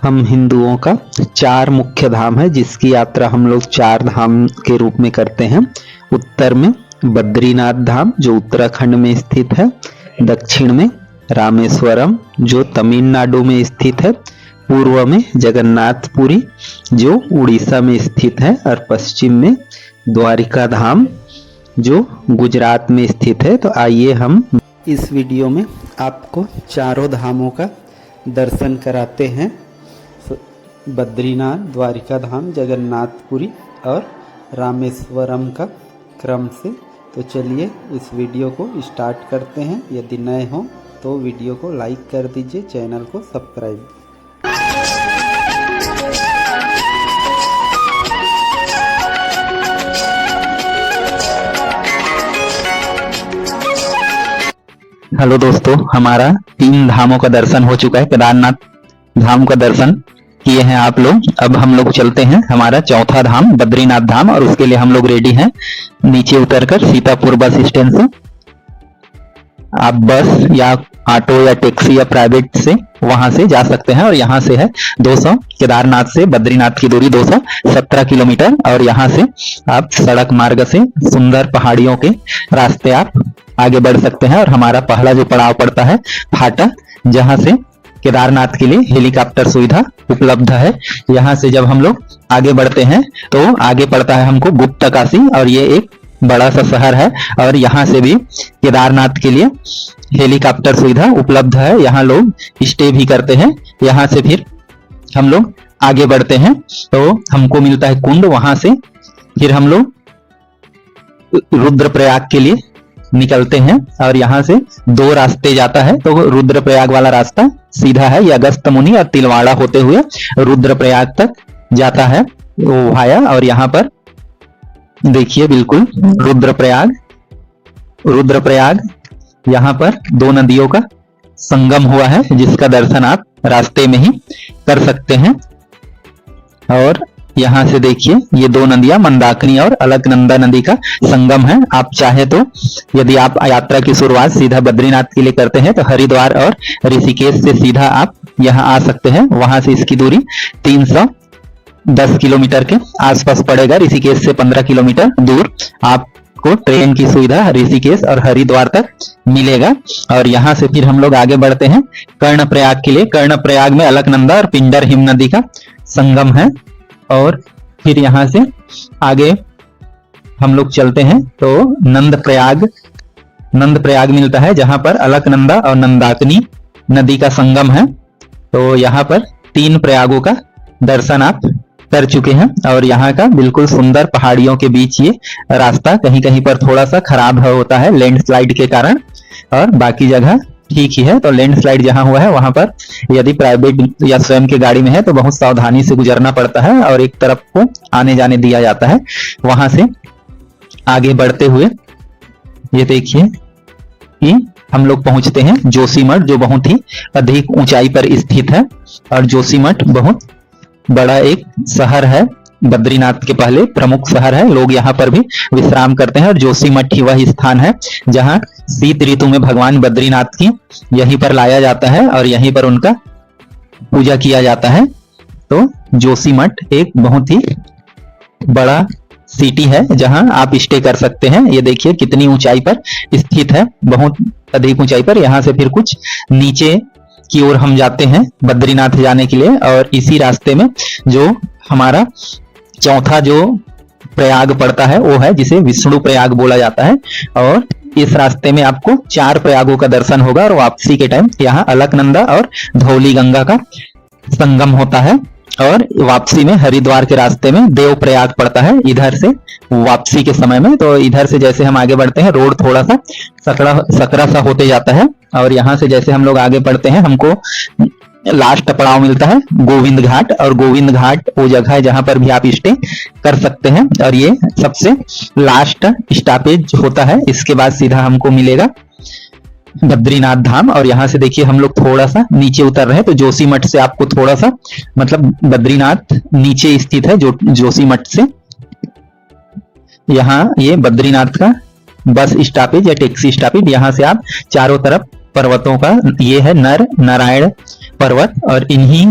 हम हिंदुओं का 4 मुख्य धाम है जिसकी यात्रा हम लोग 4 धाम के रूप में करते हैं। उत्तर में बद्रीनाथ धाम जो उत्तराखंड में स्थित है, दक्षिण में रामेश्वरम जो तमिलनाडु में स्थित है, पूर्व में जगन्नाथपुरी जो उड़ीसा में स्थित है और पश्चिम में द्वारिका धाम जो गुजरात में स्थित है। तो आइए हम इस वीडियो में आपको चारों धामों का दर्शन कराते हैं, बद्रीनाथ, द्वारिका धाम, जगन्नाथपुरी और रामेश्वरम का क्रम से। तो चलिए इस वीडियो को स्टार्ट करते हैं। यदि नए हो तो वीडियो को लाइक कर दीजिए, चैनल को सब्सक्राइब। हेलो दोस्तों, हमारा 3 धामों का दर्शन हो चुका है। केदारनाथ धाम का दर्शन किए हैं आप लोग। अब हम लोग चलते हैं हमारा चौथा धाम बद्रीनाथ धाम, और उसके लिए हम लोग रेडी हैं। नीचे उतरकर सीतापुर बस स्टैंड से आप बस या ऑटो या टैक्सी या प्राइवेट से वहां से जा सकते हैं। और यहाँ से है 200, केदारनाथ से बद्रीनाथ की दूरी 217 किलोमीटर। और यहाँ से आप सड़क मार्ग से सुंदर पहाड़ियों के रास्ते आप आगे बढ़ सकते हैं। और हमारा पहला जो पड़ाव पड़ता है फाटा, जहां से केदारनाथ के लिए हेलीकॉप्टर सुविधा उपलब्ध है। यहाँ से जब हम लोग आगे बढ़ते हैं तो आगे पड़ता है हमको गुप्तकाशी, और ये एक बड़ा सा शहर है। और यहाँ से भी केदारनाथ के लिए हेलीकॉप्टर सुविधा उपलब्ध है, यहाँ लोग स्टे भी करते हैं। यहाँ से फिर हम लोग आगे बढ़ते हैं तो हमको मिलता है कुंड, वहां से फिर हम लोग रुद्रप्रयाग के लिए निकलते हैं। और यहाँ से 2 रास्ते जाता है, तो रुद्रप्रयाग वाला रास्ता सीधा है, ये अगस्त मुनि और तिलवाड़ा होते हुए रुद्रप्रयाग तक जाता है वो भाया। और यहाँ पर देखिए बिल्कुल रुद्रप्रयाग यहाँ पर 2 नदियों का संगम हुआ है, जिसका दर्शन आप रास्ते में ही कर सकते हैं। और यहाँ से देखिए ये 2 नदियां मंदाकिनी और अलकनंदा नदी का संगम है। आप चाहे तो यदि आप यात्रा की शुरुआत सीधा बद्रीनाथ के लिए करते हैं तो हरिद्वार और ऋषिकेश से सीधा आप यहाँ आ सकते हैं। वहां से इसकी दूरी 310 किलोमीटर के आसपास पड़ेगा। ऋषिकेश से 15 किलोमीटर दूर आपको ट्रेन की सुविधा ऋषिकेश और हरिद्वार तक मिलेगा। और यहाँ से फिर हम लोग आगे बढ़ते हैं कर्णप्रयाग के लिए। कर्णप्रयाग में अलकनंदा और पिंडर हिम नदी का संगम है। और फिर यहाँ से आगे हम लोग चलते हैं तो नंदप्रयाग मिलता है, जहां पर अलकनंदा और नंदाकिनी नदी का संगम है। तो यहाँ पर 3 प्रयागों का दर्शन आप कर चुके हैं। और यहाँ का बिल्कुल सुंदर पहाड़ियों के बीच ये रास्ता कहीं कहीं पर थोड़ा सा खराब होता है लैंडस्लाइड के कारण, और बाकी जगह ठीक ही है। तो लैंडस्लाइड जहां हुआ है वहां पर यदि प्राइवेट या स्वयं की गाड़ी में है तो बहुत सावधानी से गुजरना पड़ता है, और एक तरफ को आने जाने दिया जाता है। वहां से आगे बढ़ते हुए ये देखिए कि हम लोग पहुंचते हैं जोशीमठ, जो बहुत ही अधिक ऊंचाई पर स्थित है। और जोशीमठ बहुत बड़ा एक शहर है, बद्रीनाथ के पहले प्रमुख शहर है। लोग यहाँ पर भी विश्राम करते हैं। और जोशीमठ ही वह स्थान है जहाँ शीत ऋतु में भगवान बद्रीनाथ की यहीं पर लाया जाता है और यहीं पर उनका पूजा किया जाता है। तो जोशीमठ एक बहुत ही बड़ा सिटी है जहां आप स्टे कर सकते हैं। ये देखिए कितनी ऊंचाई पर स्थित है, बहुत अधिक ऊंचाई पर। यहाँ से फिर कुछ नीचे की ओर हम जाते हैं बद्रीनाथ जाने के लिए। और इसी रास्ते में जो हमारा चौथा जो प्रयाग पड़ता है वो है जिसे विष्णु प्रयाग बोला जाता है। और इस रास्ते में आपको 4 प्रयागों का दर्शन होगा। और वापसी के टाइम यहाँ अलकनंदा और धौली गंगा का संगम होता है। और वापसी में हरिद्वार के रास्ते में देव प्रयाग पड़ता है इधर से वापसी के समय में। तो इधर से जैसे हम आगे बढ़ते हैं रोड थोड़ा सा सकरा सा होते जाता है। और यहाँ से जैसे हम लोग आगे बढ़ते हैं हमको लास्ट पड़ाव मिलता है गोविंद घाट। और गोविंद घाट वो जगह है जहां पर भी आप स्टे कर सकते हैं। और ये सबसे लास्ट स्टॉपेज होता है, इसके बाद सीधा हमको मिलेगा बद्रीनाथ धाम। और यहाँ से देखिए हम लोग थोड़ा सा नीचे उतर रहे हैं, तो जोशीमठ से आपको थोड़ा सा मतलब बद्रीनाथ नीचे स्थित है जोशीमठ से। यहाँ ये बद्रीनाथ का बस स्टॉपेज या टैक्सी स्टॉपेज, यहाँ से आप चारों तरफ पर्वतों का ये है नर नारायण पर्वत, और इन्हीं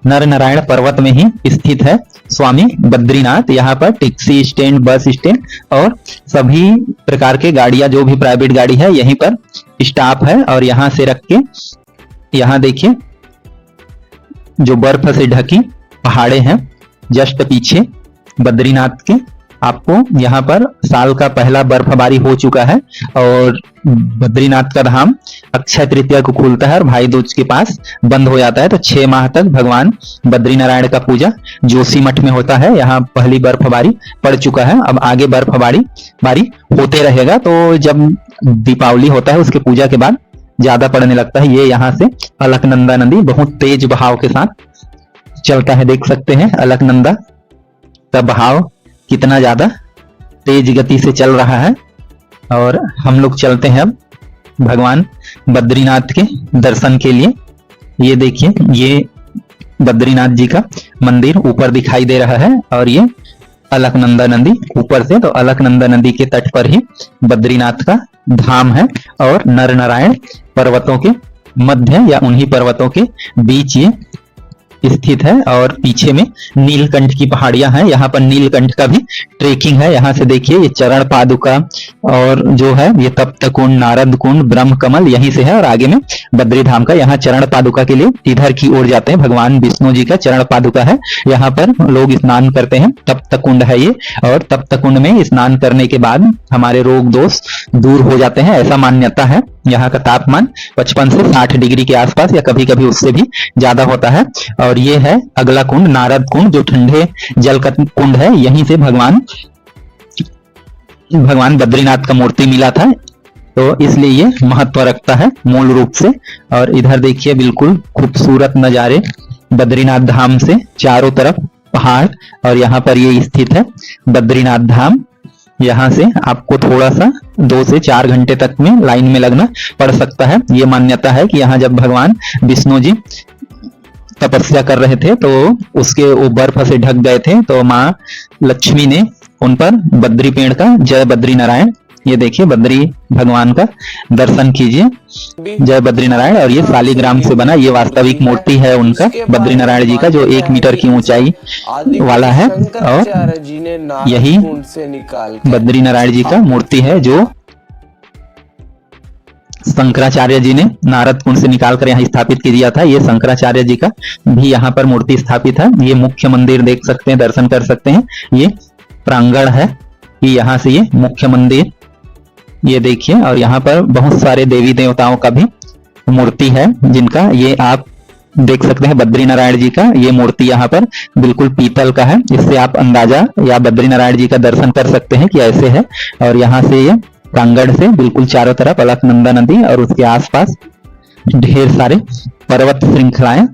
नर नारायण पर्वत में ही स्थित है स्वामी बद्रीनाथ। यहाँ पर टैक्सी स्टैंड, बस स्टैंड और सभी प्रकार के गाड़ियां, जो भी प्राइवेट गाड़ी है यहीं पर स्टॉप है। और यहाँ से रख के यहाँ देखिए जो बर्फ से ढकी पहाड़े हैं जस्ट पीछे बद्रीनाथ के, आपको यहाँ पर साल का पहला बर्फबारी हो चुका है। और बद्रीनाथ का धाम अक्षय तृतीया को खुलता है और भाई दूज के पास बंद हो जाता है। तो 6 माह तक भगवान बद्रीनारायण का पूजा जोशीमठ में होता है। यहाँ पहली बर्फबारी पड़ चुका है, अब आगे बर्फबारी होते रहेगा। तो जब दीपावली होता है उसके पूजा के बाद ज्यादा पड़ने लगता है। ये यहाँ से अलकनंदा नदी बहुत तेज बहाव के साथ चलता है, देख सकते हैं अलकनंदा का बहाव कितना ज्यादा तेज गति से चल रहा है। और हम लोग चलते हैं अब भगवान बद्रीनाथ के दर्शन के लिए। ये देखिए ये बद्रीनाथ जी का मंदिर ऊपर दिखाई दे रहा है और ये अलकनंदा नदी ऊपर से, तो अलकनंदा नदी के तट पर ही बद्रीनाथ का धाम है। और नर नारायण पर्वतों के मध्य या उन्हीं पर्वतों के बीच ये स्थित है। और पीछे में नीलकंठ की पहाड़ियां हैं, यहाँ पर नीलकंठ का भी ट्रेकिंग है। यहाँ से देखिए ये चरण पादुका और जो है ये तप्त कुंड, नारद कुंड, ब्रह्म कमल यहीं से है। और आगे में बद्री धाम का यहाँ चरण पादुका के लिए इधर की ओर जाते हैं। भगवान विष्णु जी का चरण पादुका है, यहाँ पर लोग स्नान करते हैं। तप्त कुंड है ये, और तप्त कुंड में स्नान करने के बाद हमारे रोग दोष दूर हो जाते हैं, ऐसा मान्यता है। यहाँ का तापमान 55 से 60 डिग्री के आसपास या कभी कभी उससे भी ज्यादा होता है। और ये है अगला कुंड नारद कुंड, जो ठंडे जल का कुंड है। यहीं से भगवान बद्रीनाथ का मूर्ति मिला था, तो इसलिए ये महत्व रखता है मूल रूप से। और इधर देखिए बिल्कुल खूबसूरत नजारे बद्रीनाथ धाम से, चारों तरफ पहाड़ और यहाँ पर ये स्थित है बद्रीनाथ धाम। यहाँ से आपको थोड़ा सा 2 से 4 घंटे तक में लाइन में लगना पड़ सकता है। ये मान्यता है कि यहाँ जब भगवान विष्णु जी तपस्या कर रहे थे तो उसके वो बर्फ से ढक गए थे, तो माँ लक्ष्मी ने उन पर बद्री पेड़ का जय बद्री नारायण, ये देखिए बद्री भगवान का दर्शन कीजिए, जय बद्री नारायण। और ये शालिग्राम से बना ये वास्तविक मूर्ति है उनका बद्री नारायण जी का, जो 1 मीटर की ऊंचाई वाला है। और यही बद्री नारायण जी का मूर्ति है जो शंकराचार्य जी ने नारद कुंड से निकालकर यहाँ स्थापित किया था। ये शंकराचार्य जी का भी यहाँ पर मूर्ति स्थापित है। ये मुख्य मंदिर देख सकते हैं, दर्शन कर सकते हैं। ये प्रांगण है कि यहाँ से ये मुख्य मंदिर ये देखिए। और यहाँ पर बहुत सारे देवी देवताओं का भी मूर्ति है, जिनका ये आप देख सकते हैं। बद्री नारायण जी का ये मूर्ति यहाँ पर बिल्कुल पीतल का है, इससे आप अंदाजा या बद्री नारायण जी का दर्शन कर सकते हैं कि ऐसे है। और यहाँ से ये प्रांगण से बिल्कुल चारों तरफ अलकनंदा नदी और उसके आसपास ढेर सारे पर्वत श्रृंखलाएं,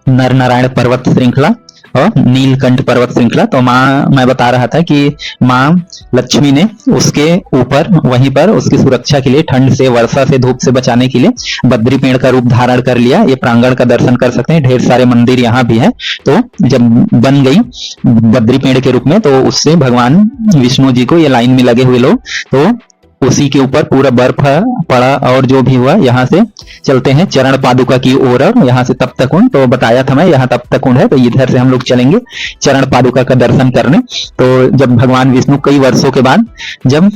नर नारायण पर्वत श्रृंखला और नीलकंठ पर्वत श्रृंखला। तो मैं बता रहा था कि माँ लक्ष्मी ने उसके ऊपर वहीं पर उसकी सुरक्षा के लिए, ठंड से, वर्षा से, धूप से बचाने के लिए बद्री पेड़ का रूप धारण कर लिया। ये प्रांगण का दर्शन कर सकते हैं, ढेर सारे मंदिर यहाँ भी है। तो जब बन गई बद्री पेड़ के रूप में, तो उससे भगवान विष्णु जी को ये लाइन में लगे हुए लोग, तो उसी के ऊपर पूरा बर्फ पड़ा। और जो भी हुआ, यहाँ से चलते हैं चरण पादुका की ओर। और यहाँ से तप्त कुंड, तो बताया था मैं यहाँ तप्त कुंड है, तो इधर से हम लोग चलेंगे चरण पादुका का दर्शन करने। तो जब भगवान विष्णु कई वर्षों के बाद जब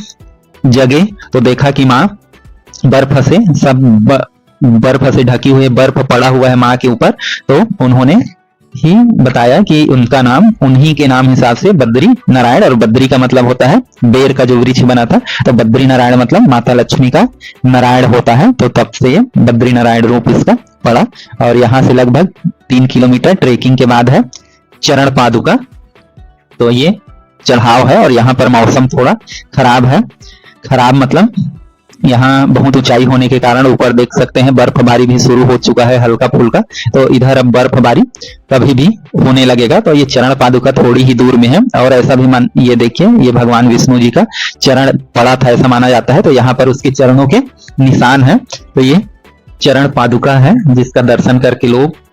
जगे तो देखा कि माँ बर्फ से ढकी हुई, बर्फ पड़ा हुआ है माँ के ऊपर, तो उन्होंने ही बताया कि उनका नाम उन्हीं के नाम हिसाब से बद्री नारायण, और बद्री का मतलब होता है बेर का जो वृक्ष बना था, तो बद्री नारायण मतलब माता लक्ष्मी का नारायण होता है। तो तब से ये बद्री नारायण रूप इसका पड़ा। और यहाँ से लगभग 3 किलोमीटर ट्रेकिंग के बाद है चरण पादुका। तो ये चढ़ाव है और यहाँ पर मौसम थोड़ा खराब है। खराब मतलब यहाँ बहुत ऊंचाई होने के कारण ऊपर देख सकते हैं बर्फबारी भी शुरू हो चुका है हल्का फुल्का। तो इधर अब बर्फबारी कभी भी होने लगेगा। तो ये चरण पादुका थोड़ी ही दूर में है। और ऐसा भी ये देखिए ये भगवान विष्णु जी का चरण पड़ा था ऐसा माना जाता है, तो यहाँ पर उसके चरणों के निशान है। तो ये चरण पादुका है जिसका दर्शन करके लोग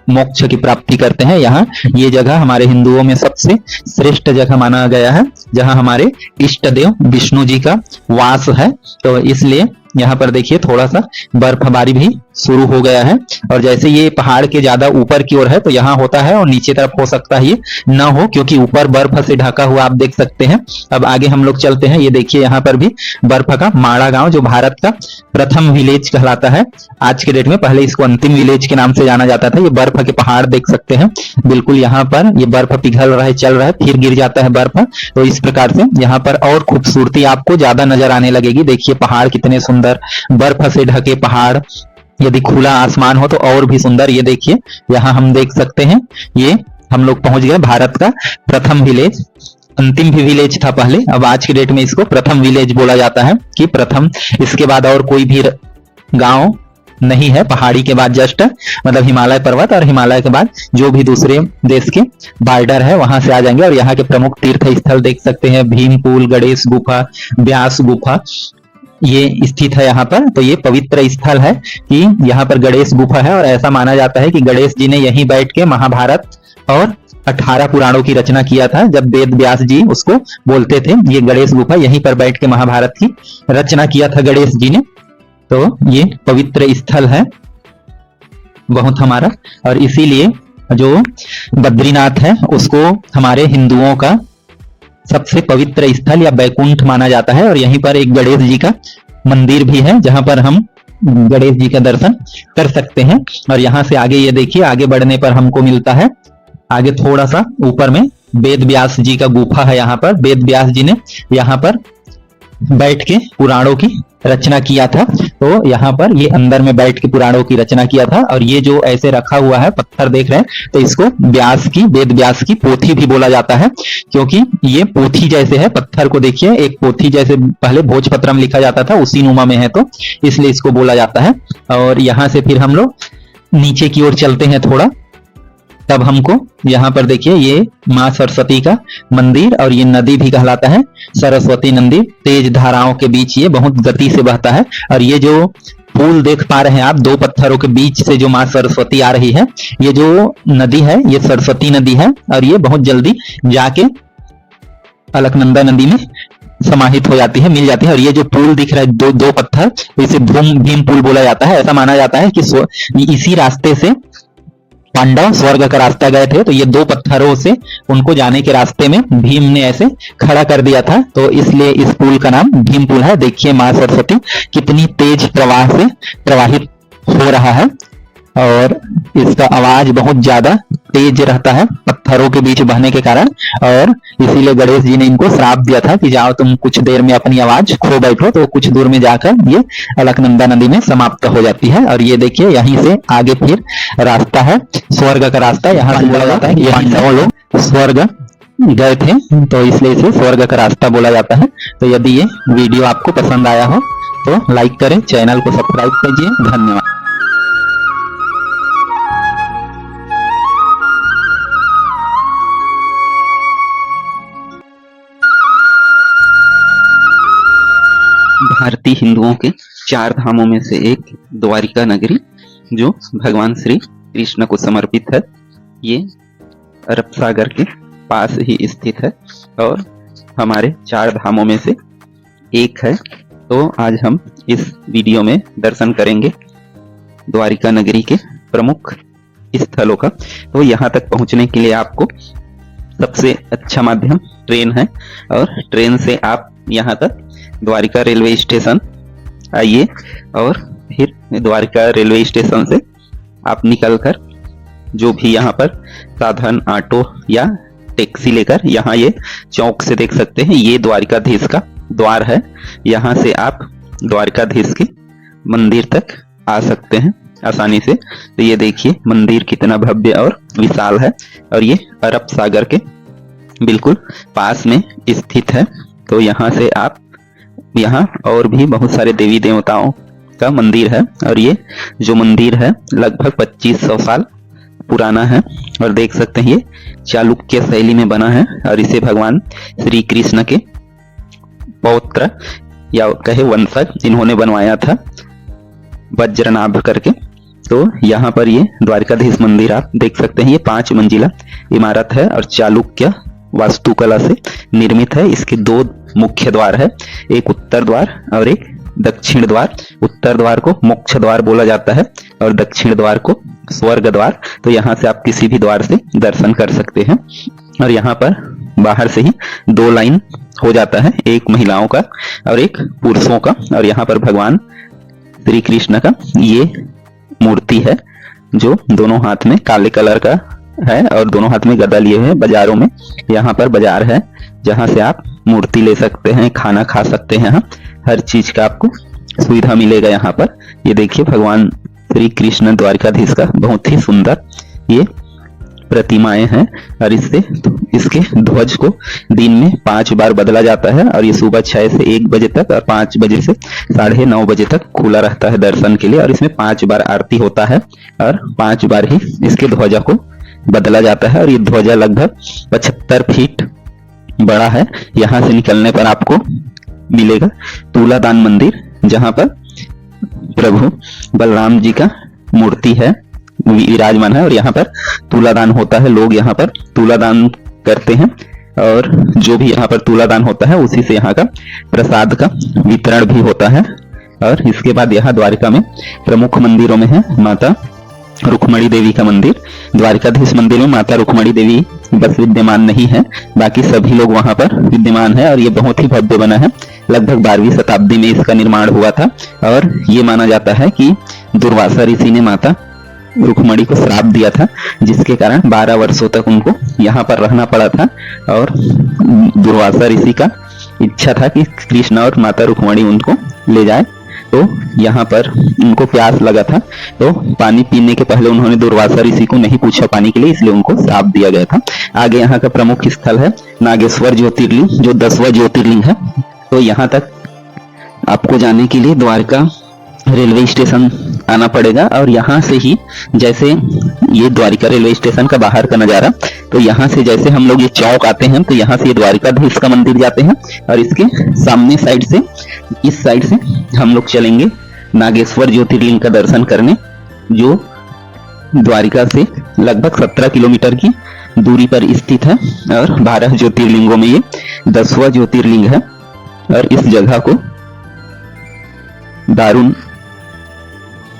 मोक्ष की प्राप्ति करते हैं। यहाँ ये जगह हमारे हिंदुओं में सबसे श्रेष्ठ जगह माना गया है, जहाँ हमारे इष्ट देव विष्णु जी का वास है। तो इसलिए यहाँ पर देखिए थोड़ा सा बर्फबारी भी शुरू हो गया है। और जैसे ये पहाड़ के ज्यादा ऊपर की ओर है तो यहाँ होता है और नीचे तरफ हो सकता है ये ना हो, क्योंकि ऊपर बर्फ से ढका हुआ आप देख सकते हैं। अब आगे हम लोग चलते हैं। ये देखिए यहाँ पर भी बर्फ का माड़ा गांव, जो भारत का प्रथम विलेज कहलाता है आज के डेट में। पहले इसको अंतिम विलेज के नाम से जाना जाता था। ये बर्फ के पहाड़ देख सकते हैं, बिल्कुल यहाँ पर ये बर्फ पिघल रहा है, चल रहा है, फिर गिर जाता है बर्फ। तो इस प्रकार से यहाँ पर और खूबसूरती आपको ज्यादा नजर आने लगेगी। देखिए पहाड़ कितने सुंदर, बर्फ से ढके पहाड़, यदि खुला आसमान हो तो और भी सुंदर। ये देखिए यहाँ हम देख सकते हैं, ये हम लोग पहुंच गए भारत का प्रथम विलेज। अंतिम भी विलेज था पहले, अब आज की डेट में इसको प्रथम विलेज बोला जाता है कि प्रथम। इसके बाद और कोई भी गांव नहीं है पहाड़ी के बाद, जस्ट मतलब हिमालय पर्वत और हिमालय के बाद जो भी दूसरे देश के बॉर्डर है वहां से आ जाएंगे। और यहाँ के प्रमुख तीर्थ स्थल देख सकते हैं, भीमपुल, गणेश गुफा, व्यास गुफा ये स्थित है यहाँ पर। तो ये पवित्र स्थल है कि यहाँ पर गणेश गुफा है, और ऐसा माना जाता है कि गणेश जी ने यहीं बैठ के महाभारत और 18 पुराणों की रचना किया था। जब वेद व्यास जी उसको बोलते थे, ये गणेश गुफा, यहीं पर बैठ के महाभारत की रचना किया था गणेश जी ने। तो ये पवित्र स्थल है बहुत हमारा, और इसीलिए जो बद्रीनाथ है उसको हमारे हिंदुओं का सबसे पवित्र स्थल या बैकुंठ माना जाता है। और यहीं पर एक गणेश जी का मंदिर भी है जहां पर हम गणेश जी का दर्शन कर सकते हैं। और यहाँ से आगे ये देखिए, आगे बढ़ने पर हमको मिलता है, आगे थोड़ा सा ऊपर में वेद व्यास जी का गुफा है। यहाँ पर वेद व्यास जी ने यहाँ पर बैठ के पुराणों की रचना किया था। तो यहाँ पर ये अंदर में बैठ के पुराणों की रचना किया था। और ये जो ऐसे रखा हुआ है पत्थर देख रहे हैं, तो इसको व्यास की, वेद व्यास की पोथी भी बोला जाता है, क्योंकि ये पोथी जैसे है। पत्थर को देखिए, एक पोथी जैसे पहले भोजपत्र में लिखा जाता था उसी नुमा में है, तो इसलिए इसको बोला जाता है। और यहाँ से फिर हम लोग नीचे की ओर चलते हैं थोड़ा, तब हमको यहाँ पर देखिए ये माँ सरस्वती का मंदिर, और ये नदी भी कहलाता है सरस्वती नदी। तेज धाराओं के बीच ये बहुत गति से बहता है। और ये जो पुल देख पा रहे हैं आप, दो पत्थरों के बीच से जो माँ सरस्वती आ रही है, ये जो नदी है ये सरस्वती नदी है। और ये बहुत जल्दी जाके अलकनंदा नदी में समाहित हो जाती है, मिल जाती है। और ये जो पुल दिख रहा है दो पत्थर, इसे भीम पुल बोला जाता है। ऐसा माना जाता है कि इसी रास्ते से पांडव स्वर्ग का रास्ता गए थे, तो ये दो पत्थरों से उनको जाने के रास्ते में भीम ने ऐसे खड़ा कर दिया था, तो इसलिए इस पुल का नाम भीम पुल है। देखिए माँ सरस्वती कितनी तेज प्रवाह से प्रवाहित हो रहा है, और इसका आवाज बहुत ज्यादा तेज रहता है पत्थरों के बीच बहने के कारण। और इसीलिए गणेश जी ने इनको श्राप दिया था कि जाओ तुम कुछ देर में अपनी आवाज खो बैठो, तो कुछ दूर में जाकर ये अलकनंदा नदी में समाप्त हो जाती है। और ये देखिए यहीं से आगे फिर रास्ता है स्वर्ग का रास्ता। यहाँ से बोला जाता है कि पांडव लोग स्वर्ग गए थे, तो इसलिए इसे स्वर्ग का रास्ता बोला जाता है। तो यदि ये वीडियो आपको पसंद आया हो तो लाइक करें, चैनल को सब्सक्राइब कीजिए। धन्यवाद। भारतीय हिंदुओं के 4 धामों में से एक द्वारिका नगरी, जो भगवान श्री कृष्ण को समर्पित है, ये अरब सागर के पास ही स्थित है और हमारे 4 धामों में से एक है। तो आज हम इस वीडियो में दर्शन करेंगे द्वारिका नगरी के प्रमुख स्थलों का। तो यहाँ तक पहुँचने के लिए आपको सबसे अच्छा माध्यम ट्रेन है, और ट्रेन से आप यहाँ तक द्वारिका रेलवे स्टेशन आइए, और फिर द्वारिका रेलवे स्टेशन से आप निकलकर जो भी यहाँ पर साधन, ऑटो या टैक्सी लेकर, यहाँ ये चौक से देख सकते हैं, ये द्वारिकाधीश का द्वार है। यहाँ से आप द्वारिकाधीश के मंदिर तक आ सकते हैं आसानी से। तो ये देखिए मंदिर कितना भव्य और विशाल है, और ये अरब सागर के बिल्कुल पास में स्थित है। तो यहाँ से आप, यहाँ और भी बहुत सारे देवी देवताओं का मंदिर है, और ये जो मंदिर है लगभग 2500 साल पुराना है। और देख सकते हैं ये चालुक्य शैली में बना है, और इसे भगवान श्री कृष्ण के पौत्र या कहे वंशज इन्होंने बनवाया था, वज्रनाभ करके। तो यहाँ पर ये द्वारिकाधीश मंदिर आप देख सकते हैं, ये 5 मंजिला इमारत है और चालुक्य वास्तुकला से निर्मित है। इसके 2 मुख्य द्वार है, एक उत्तर द्वार और एक दक्षिण द्वार, उत्तर द्वार को मोक्ष द्वार बोला जाता है और दक्षिण द्वार को स्वर्ग द्वार। तो यहाँ से आप किसी भी द्वार से दर्शन कर सकते हैं। और यहाँ पर बाहर से ही 2 लाइन हो जाता है, एक महिलाओं का और एक पुरुषों का। और यहाँ पर भगवान श्री कृष्ण का ये मूर्ति है जो दोनों हाथ में काले कलर का है और दोनों हाथ में गदा लिए हुए बाजारों में। यहाँ पर बाजार है जहाँ से आप मूर्ति ले सकते हैं, खाना खा सकते हैं, हर चीज का आपको सुविधा मिलेगा यहाँ पर। ये देखिए भगवान श्री कृष्ण द्वारकाधीश का बहुत ही सुंदर ये प्रतिमाएं हैं। और इसके ध्वज को दिन में 5 बार बदला जाता है और ये सुबह 6 से 1 बजे तक और 5 बजे से 9:30 बजे तक खुला रहता है दर्शन के लिए। और इसमें 5 बार आरती होता है और 5 बार ही इसके ध्वजा को बदला जाता है। और ये ध्वजा लगभग 75 फीट बड़ा है। यहाँ से निकलने पर आपको मिलेगा तुलादान मंदिर, जहाँ पर प्रभु बलराम जी का मूर्ति है, विराजमान है। और यहाँ पर तुलादान होता है, लोग यहाँ पर तुलादान करते हैं और जो भी यहाँ पर तुलादान होता है उसी से यहाँ का प्रसाद का वितरण भी होता है। और इसके बाद यहाँ द्वारका में प्रमुख मंदिरों में है माता रुक्मणी देवी का मंदिर। द्वारकाधीश मंदिर में माता रुक्मणी देवी बस विद्यमान नहीं है, बाकी सभी लोग वहां पर विद्यमान है। और ये बहुत ही भव्य बना है, लगभग 12वीं शताब्दी में इसका निर्माण हुआ था। और ये माना जाता है कि दुर्वासा ऋषि ने माता रुक्मणी को श्राप दिया था, जिसके कारण 12 वर्षों तक उनको यहाँ पर रहना पड़ा था। और दुर्वासा ऋषि का इच्छा था कि कृष्ण और माता रुक्मणी उनको ले जाए। तो यहाँ पर उनको प्यास लगा था, तो पानी पीने के पहले उन्होंने दुर्वासा ऋषि को नहीं पूछा पानी के लिए, इसलिए उनको श्राप दिया गया था। आगे यहाँ का प्रमुख स्थल है नागेश्वर ज्योतिर्लिंग, जो 10वां ज्योतिर्लिंग है। तो यहाँ तक आपको जाने के लिए द्वारका रेलवे स्टेशन आना पड़ेगा। और यहाँ से ही, जैसे ये द्वारका रेलवे स्टेशन का बाहर का नजारा, तो यहाँ से जैसे हम लोग ये चौक आते हैं तो यहाँ से ये द्वारकाधीश का मंदिर जाते हैं और इसके सामने साइड से, इस साइड से हम लोग चलेंगे नागेश्वर ज्योतिर्लिंग का दर्शन करने, जो द्वारिका से लगभग 17 किलोमीटर की दूरी पर स्थित है। और 12 ज्योतिर्लिंगों में ये 10वां ज्योतिर्लिंग है। और इस जगह को दारुण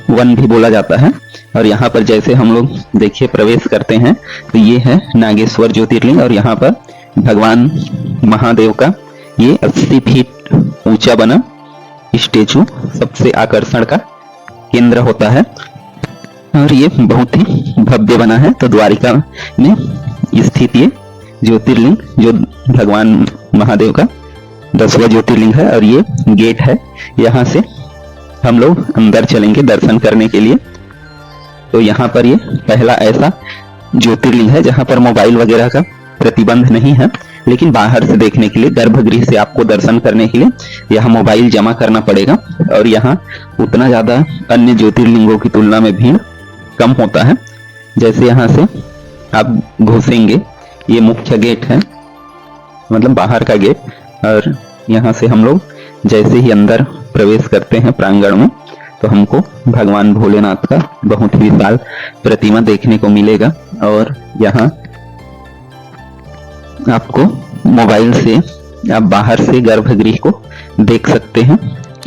वन भी बोला जाता है। और यहाँ पर जैसे हम लोग देखिए प्रवेश करते हैं तो ये है नागेश्वर ज्योतिर्लिंग। और यहाँ पर भगवान महादेव का ये 80 फीट ऊंचा बना स्टेचू सबसे आकर्षण का केंद्र होता है और ये बहुत ही भव्य बना है। तो द्वारिका में स्थित ये ज्योतिर्लिंग जो भगवान महादेव का 10वां ज्योतिर्लिंग है और ये गेट है, यहाँ से हम लोग अंदर चलेंगे दर्शन करने के लिए। तो यहाँ पर ये पहला ऐसा ज्योतिर्लिंग है जहाँ पर मोबाइल वगैरह का प्रतिबंध नहीं है, लेकिन बाहर से देखने के लिए, गर्भगृह से आपको दर्शन करने के लिए यहाँ मोबाइल जमा करना पड़ेगा। और यहाँ उतना ज्यादा अन्य ज्योतिर्लिंगों की तुलना में भीड़ कम होता है। जैसे यहाँ से आप घुसेंगे, ये मुख्य गेट है, मतलब बाहर का गेट, और यहाँ से हम लोग जैसे ही अंदर प्रवेश करते हैं प्रांगण में तो हमको भगवान भोलेनाथ का बहुत ही विशाल प्रतिमा देखने को मिलेगा। और यहाँ आपको मोबाइल से आप बाहर से गर्भगृह को देख सकते हैं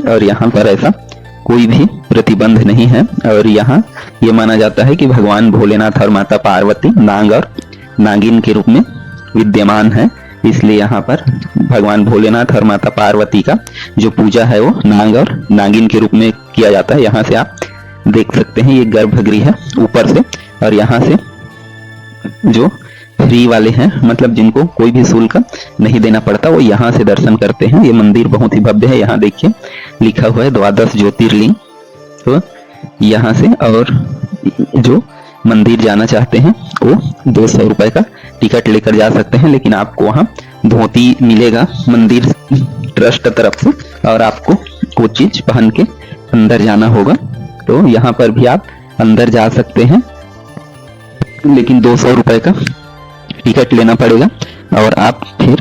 और यहाँ पर ऐसा कोई भी प्रतिबंध नहीं है। और यहाँ ये माना जाता है कि भगवान भोलेनाथ और माता पार्वती नाग और नागिन के रूप में विद्यमान है, इसलिए यहाँ पर भगवान भोलेनाथ और माता पार्वती का जो पूजा है वो नाग और नागिन के रूप में किया जाता है। यहाँ से आप देख सकते हैं ये गर्भगृह है ऊपर से। और यहाँ से जो फ्री वाले हैं, मतलब जिनको कोई भी शुल्क नहीं देना पड़ता, वो यहाँ से दर्शन करते हैं। ये मंदिर बहुत ही भव्य है, यहाँ देखिए लिखा हुआ है 12 ज्योतिर्लिंग। तो यहाँ से, और जो मंदिर जाना चाहते हैं वो 200 रुपए का टिकट लेकर जा सकते हैं, लेकिन आपको वहाँ धोती मिलेगा मंदिर ट्रस्ट तरफ से और आपको वो चीज पहन के अंदर जाना होगा। तो यहाँ पर भी आप अंदर जा सकते हैं, लेकिन 200 रुपए का टिकट लेना पड़ेगा और आप फिर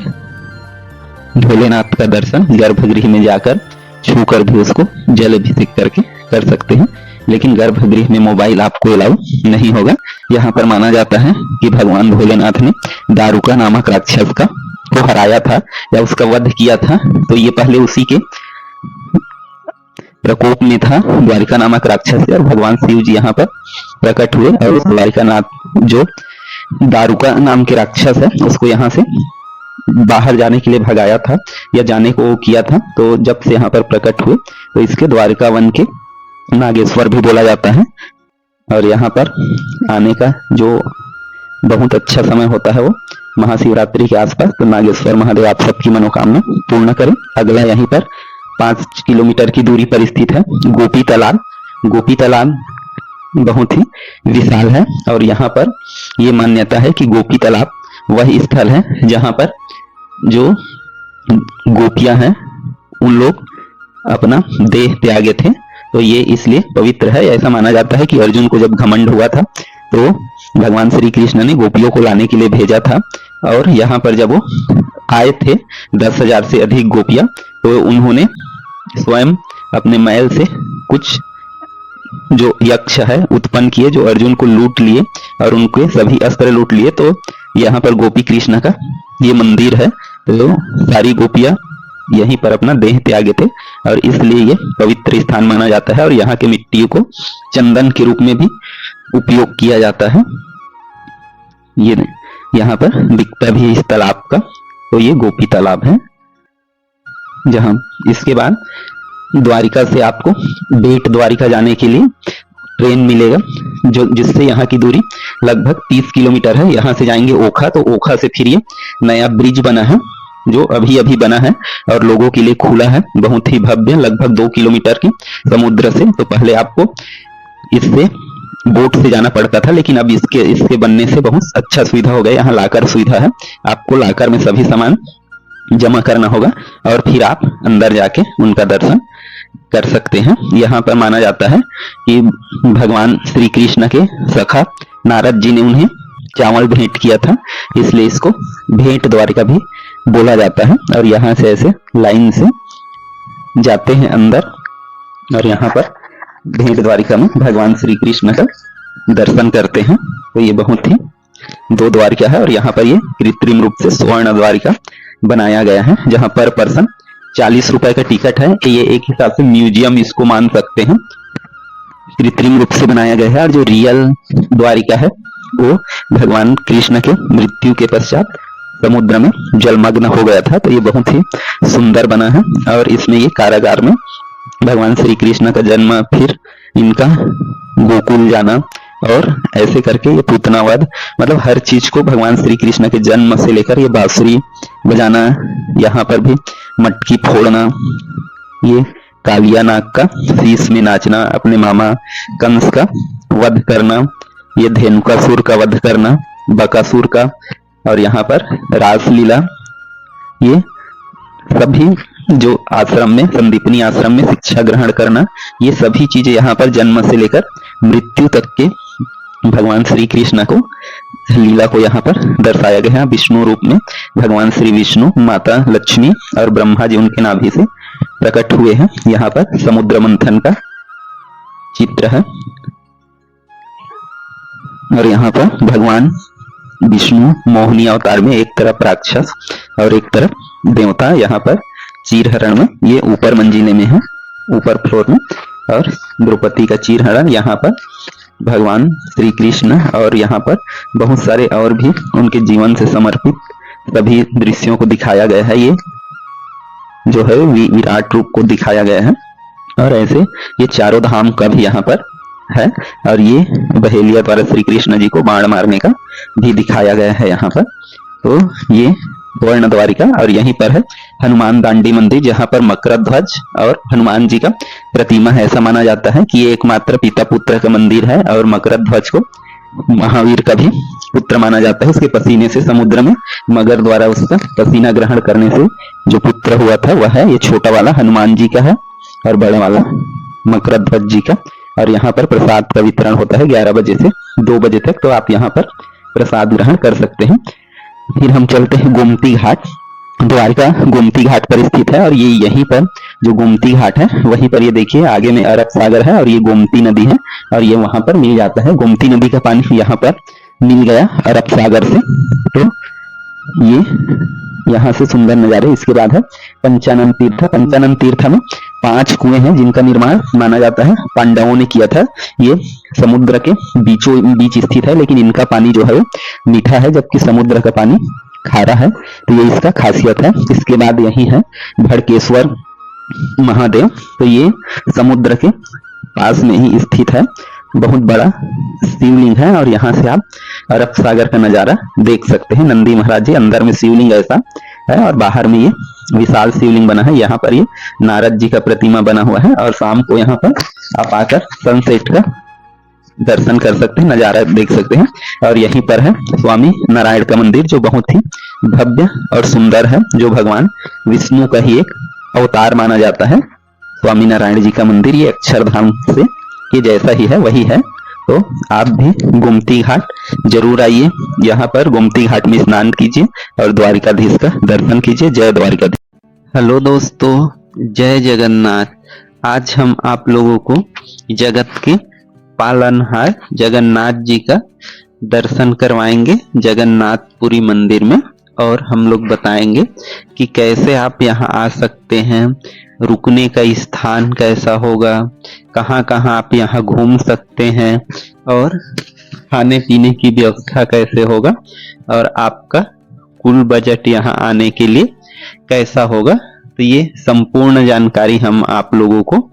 भोलेनाथ का दर्शन गर्भगृह में जाकर छूकर भी उसको जल अभिषेक करके कर सकते हैं। लेकिन गर्भगृह में मोबाइल आपको अलाउ नहीं होगा। यहाँ पर माना जाता है कि भगवान भोलेनाथ ने दारुका नामक राक्षस का को हराया था या उसका वध किया था, तो ये पहले उसी के प्रकोप में था द्वारिका नामक राक्षस से, और भगवान शिव जी यहाँ पर प्रकट हुए और उस द्वारिका नाथ जो दारुका नाम के राक्षस है उसको यहाँ से बाहर जाने के लिए भगाया था या जाने को किया था। तो जब से यहाँ पर प्रकट हुए तो इसके द्वारिका वन के नागेश्वर भी बोला जाता है। और यहाँ पर आने का जो बहुत अच्छा समय होता है वो महाशिवरात्रि के आसपास। तो नागेश्वर महादेव आप सबकी मनोकामना पूर्ण करें। अगला यहीं पर 5 किलोमीटर की दूरी पर स्थित है गोपी तालाब। गोपी तालाब बहुत ही विशाल है और यहाँ पर ये मान्यता है कि गोपी तालाब वह स्थल है जहाँ पर जो गोपियां हैं उन लोग अपना देह त्यागे थे। तो ये इसलिए पवित्र है। ऐसा माना जाता है कि अर्जुन को जब घमंड हुआ था तो भगवान श्री कृष्ण ने गोपियों को लाने के लिए भेजा था, और यहाँ पर जब वो आए थे 10,000 से अधिक गोपियां, तो उन्होंने स्वयं अपने मैल से कुछ जो यक्ष है उत्पन्न किए जो अर्जुन को लूट लिए और उनके सभी अस्त्र लूट लिए। तो यहाँ पर गोपी कृष्ण का ये मंदिर है। तो सारी गोपियां यहीं पर अपना देह त्यागे थे और इसलिए ये पवित्र स्थान माना जाता है। और यहाँ के मिट्टी को चंदन के रूप में भी उपयोग किया जाता है। ये यहाँ पर दिखता भी इस तालाब का, तो ये गोपी तालाब है। जहाँ इसके बाद द्वारिका से आपको बेट द्वारिका जाने के लिए ट्रेन मिलेगा, जो जिससे यहाँ की दूरी लगभग 30 किलोमीटर है। यहाँ से जाएंगे ओखा, तो ओखा से फिर ये नया ब्रिज बना है जो अभी अभी बना है और लोगों के लिए खुला है, बहुत ही भव्य, लगभग 2 किलोमीटर की समुद्र से। तो पहले आपको इससे बोट से जाना पड़ता था, लेकिन अब इसके बनने से बहुत अच्छा सुविधा हो गया। यहाँ लाकर सुविधा है, आपको लाकर में सभी सामान जमा करना होगा और फिर आप अंदर जाके उनका दर्शन कर सकते हैं। यहाँ पर माना जाता है कि भगवान श्री कृष्ण के सखा नारद जी ने उन्हें चावल भेंट किया था, इसलिए इसको भेंट द्वारिका भी बोला जाता है। और यहाँ से ऐसे लाइन से जाते हैं अंदर और यहाँ पर भेंट द्वारिका में भगवान श्री कृष्ण का दर्शन करते हैं। तो ये बहुत ही 2 द्वारिका है और यहाँ पर ये कृत्रिम रूप से स्वर्ण द्वारिका बनाया गया है, जहाँ पर पर्सन 40 रुपए का टिकट है। ये एक हिसाब से म्यूजियम इसको मान सकते हैं, कृत्रिम रूप से बनाया गया है। और जो रियल द्वारिका है वो भगवान कृष्ण के मृत्यु के पश्चात समुद्र में जलमग्न हो गया था। तो ये बहुत ही सुंदर बना है और इसमें ये कारागार में भगवान श्री कृष्ण का जन्म, फिर इनका गोकुल जाना और ऐसे करके ये पूतनावध, मतलब हर चीज को भगवान श्री कृष्ण के जन्म से लेकर ये बांसुरी बजाना, यहाँ पर भी मटकी फोड़ना, ये कालिया नाग का शीश में नाचना, अपने मामा कंस का वध करना, ये धेनुकासुर का वध करना, बकासुर का, और यहाँ पर रासलीला, ये सभी जो आश्रम में, संदीपनी आश्रम में शिक्षा ग्रहण करना, ये सभी चीजें यहाँ पर जन्म से लेकर मृत्यु तक के भगवान श्री कृष्ण को लीला को यहाँ पर दर्शाया गया है। विष्णु रूप में भगवान श्री विष्णु, माता लक्ष्मी और ब्रह्मा जी उनके नाभि से प्रकट हुए हैं। यहाँ पर समुद्र मंथन का चित्र है और यहाँ पर भगवान विष्णु मोहिनी अवतार में एक तरफ राक्षस और एक तरफ देवता, यहाँ पर चीरहरण में, ये ऊपर मंजिले में है, ऊपर फ्लोर में, और द्रौपदी का चीरहरण यहाँ पर भगवान श्री कृष्ण, और यहाँ पर बहुत सारे और भी उनके जीवन से समर्पित सभी दृश्यों को दिखाया गया है। ये जो है विराट रूप को दिखाया गया है और ऐसे ये चारों धाम का भी यहाँ पर है। और ये बहेलिया द्वारा श्री कृष्ण जी को बाण मारने का भी दिखाया गया है यहाँ पर। तो ये स्वर्ण द्वारिका, और यहीं पर है हनुमान दांडी मंदिर, जहाँ पर मकर ध्वज और हनुमान जी का प्रतिमा है। ऐसा माना जाता है कि ये एकमात्र पिता पुत्र का मंदिर है और मकर ध्वज को महावीर का भी पुत्र माना जाता है। उसके पसीने से समुद्र में मगर द्वारा उसका पसीना ग्रहण करने से जो पुत्र हुआ था वह है, ये छोटा वाला हनुमान जी का है और बड़ा वाला मकर ध्वज जी का। और यहाँ पर प्रसाद का वितरण होता है 11 बजे से 2 बजे तक, तो आप यहाँ पर प्रसाद ग्रहण कर सकते हैं। फिर हम चलते हैं गोमती घाट। द्वारिका गोमती घाट पर स्थित है और ये यहीं पर जो गोमती घाट है वहीं पर ये देखिए आगे में अरब सागर है और ये गोमती नदी है और ये वहां पर मिल जाता है। गोमती नदी का पानी यहाँ पर मिल गया अरब सागर से। तो ये यहाँ से सुंदर नजारे। इसके बाद है पंचानन तीर्थ। पंचानन तीर्थ में 5 कुएं हैं जिनका निर्माण माना जाता है पांडवों ने किया था। ये समुद्र के बीचों बीच स्थित है, लेकिन इनका पानी जो है मीठा है, जबकि समुद्र का पानी खारा है। तो ये इसका खासियत है। इसके बाद यही है भड़केश्वर महादेव। तो ये समुद्र के पास में ही स्थित है, बहुत बड़ा शिवलिंग है और यहाँ से आप अरब सागर का नजारा देख सकते हैं। नंदी महाराज जी, अंदर में शिवलिंग ऐसा है और बाहर में ये विशाल शिवलिंग बना है। यहाँ पर ये नारद जी का प्रतिमा बना हुआ है और शाम को यहाँ पर आप आकर सनसेट का दर्शन कर सकते हैं, नजारा देख सकते हैं। और यहीं पर है स्वामी नारायण का मंदिर, जो बहुत ही भव्य और सुंदर है, जो भगवान विष्णु का ही एक अवतार माना जाता है। स्वामी नारायण जी का मंदिर ये अक्षरधाम से ये जैसा ही है वही है। तो आप भी गोमती घाट जरूर आइए, यहाँ पर गोमती घाट में स्नान कीजिए और द्वारिकाधीश का दर्शन कीजिए। जय द्वारिकाधीश। हेलो दोस्तों, जय जगन्नाथ। आज हम आप लोगों को जगत के पालनहार जगन्नाथ जी का दर्शन करवाएंगे जगन्नाथपुरी मंदिर में, और हम लोग बताएंगे कि कैसे आप यहाँ आ सकते हैं, रुकने का स्थान कैसा होगा, कहाँ कहाँ आप यहाँ घूम सकते हैं, और खाने पीने की व्यवस्था कैसे होगा, और आपका कुल बजट यहाँ आने के लिए कैसा होगा। तो ये संपूर्ण जानकारी हम आप लोगों को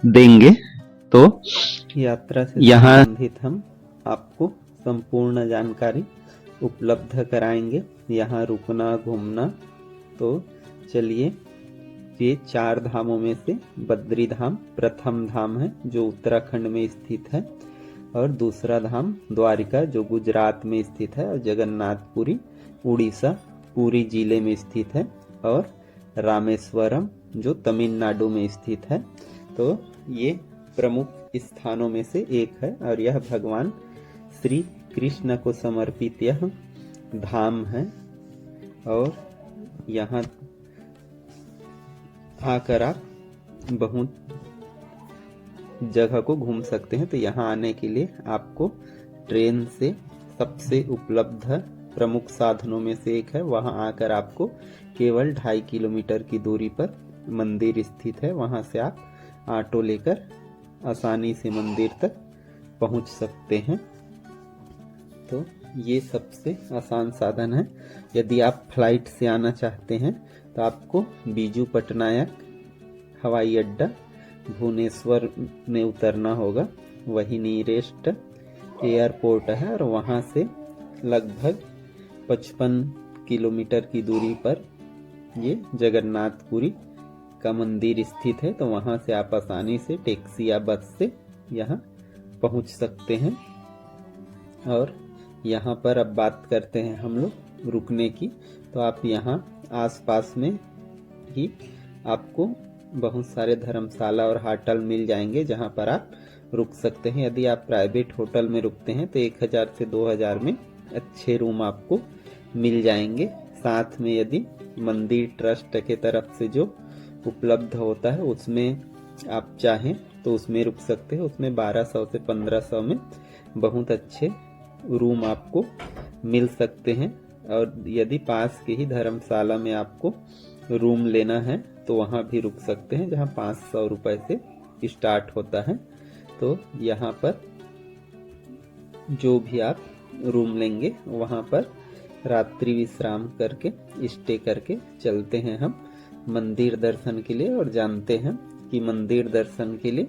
देंगे। तो यात्रा से यहाँ संबंधित हम आपको संपूर्ण जानकारी उपलब्ध कराएंगे, यहाँ रुकना घूमना। तो चलिए, ये 4 धामों में से बद्री धाम प्रथम धाम है, जो उत्तराखंड में स्थित है, और दूसरा धाम द्वारिका जो गुजरात में स्थित है, और जगन्नाथपुरी उड़ीसा पुरी जिले में स्थित है, और रामेश्वरम जो तमिलनाडु में स्थित है। तो ये प्रमुख स्थानों में से एक है और यह भगवान श्री कृष्ण को समर्पित यह धाम है। और यहाँ आकर आप बहुत जगह को घूम सकते हैं। तो यहाँ आने के लिए आपको ट्रेन से सबसे उपलब्ध प्रमुख साधनों में से एक है। वहाँ आकर आपको केवल 2.5 किलोमीटर की दूरी पर मंदिर स्थित है, वहाँ से आप ऑटो लेकर आसानी से मंदिर तक पहुँच सकते हैं। तो ये सबसे आसान साधन है। यदि आप फ्लाइट से आना चाहते हैं तो आपको बीजू पटनायक हवाई अड्डा भुवनेश्वर में उतरना होगा, वही नियरेस्ट एयरपोर्ट है, और वहाँ से लगभग 55 किलोमीटर की दूरी पर ये जगन्नाथपुरी का मंदिर स्थित है। तो वहाँ से आप आसानी से टैक्सी या बस से यहाँ पहुँच सकते हैं। और यहाँ पर अब बात करते हैं हम लोग रुकने की। तो आप यहाँ आसपास में ही आपको बहुत सारे धर्मशाला और होटल मिल जाएंगे, जहाँ पर आप रुक सकते हैं। यदि आप प्राइवेट होटल में रुकते हैं तो 1000 से 2000 में अच्छे रूम आपको मिल जाएंगे। साथ में यदि मंदिर ट्रस्ट के तरफ से जो उपलब्ध होता है उसमें आप चाहें तो उसमें रुक सकते हैं। उसमें 1200 से 1500 में बहुत अच्छे रूम आपको मिल सकते हैं। और यदि पास के ही धर्मशाला में आपको रूम लेना है तो वहाँ भी रुक सकते हैं, जहाँ 500 रुपए से स्टार्ट होता है। तो यहाँ पर जो भी आप रूम लेंगे वहाँ पर रात्रि विश्राम करके स्टे करके चलते हैं हम मंदिर दर्शन के लिए, और जानते हैं कि मंदिर दर्शन के लिए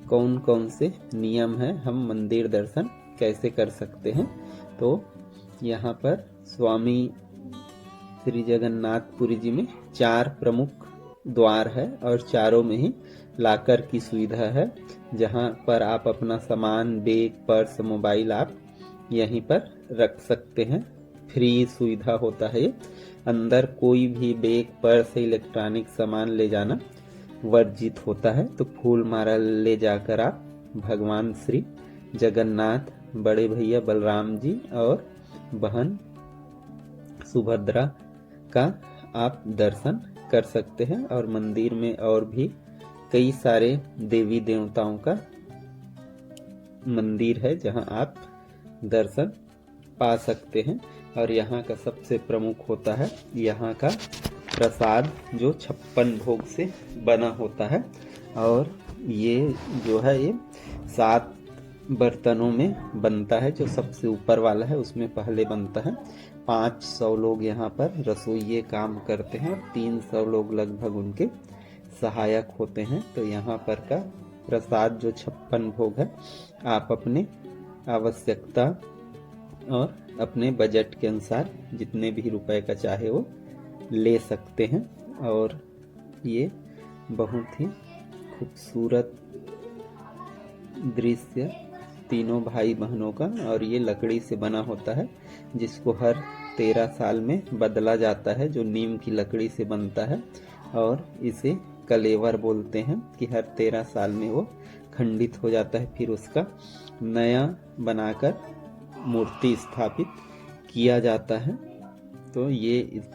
कौन कौन से नियम है, हम मंदिर दर्शन कैसे कर सकते हैं। तो यहाँ पर स्वामी श्री जगन्नाथपुरी जी में 4 प्रमुख द्वार है और चारों में ही लाकर की सुविधा है, जहाँ पर आप अपना सामान, बैग, पर्स, मोबाइल आप यहीं पर रख सकते हैं। फ्री सुविधा होता है। अंदर कोई भी बैग, पर्स, इलेक्ट्रॉनिक सामान ले जाना वर्जित होता है। तो फूल माला ले जाकर आप भगवान श्री जगन्नाथ, बड़े भैया बलराम जी और बहन सुभद्रा का आप दर्शन कर सकते हैं। और मंदिर में और भी कई सारे देवी देवताओं का मंदिर है, जहां आप दर्शन पा सकते हैं। और यहाँ का सबसे प्रमुख होता है यहाँ का प्रसाद, जो 56 भोग से बना होता है। और ये जो है ये 7 बर्तनों में बनता है। जो सबसे ऊपर वाला है उसमें पहले बनता है। 500 लोग यहाँ पर रसोइये काम करते हैं और 300 लोग लगभग उनके सहायक होते हैं। तो यहाँ पर का प्रसाद जो 56 भोग है, आप अपने आवश्यकता और अपने बजट के अनुसार जितने भी रुपए का चाहे वो ले सकते हैं। और ये बहुत ही खूबसूरत दृश्य तीनों भाई बहनों का, और ये लकड़ी से बना होता है जिसको हर 13 साल में बदला जाता है, जो नीम की लकड़ी से बनता है। और इसे कलेवर बोलते हैं कि हर 13 साल में वो खंडित हो जाता है, फिर उसका नया बनाकर मूर्ति स्थापित किया जाता है। तो ये इस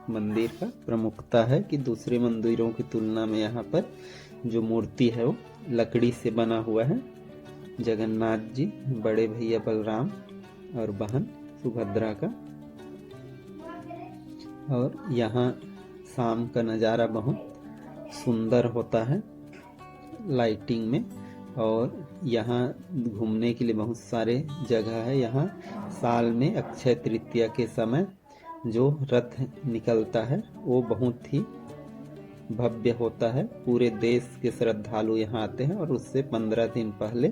मंदिर का प्रमुखता है कि दूसरे मंदिरों की तुलना में यहाँ पर जो मूर्ति है वो लकड़ी से बना हुआ है। जगन्नाथ जी, बड़े भैया बलराम और बहन सुभद्रा का। और यहाँ शाम का नज़ारा बहुत सुंदर होता है लाइटिंग में। और यहाँ घूमने के लिए बहुत सारे जगह है। यहाँ साल में अक्षय तृतीया के समय जो रथ निकलता है वो बहुत ही भव्य होता है। पूरे देश के श्रद्धालु यहाँ आते हैं और उससे 15 दिन पहले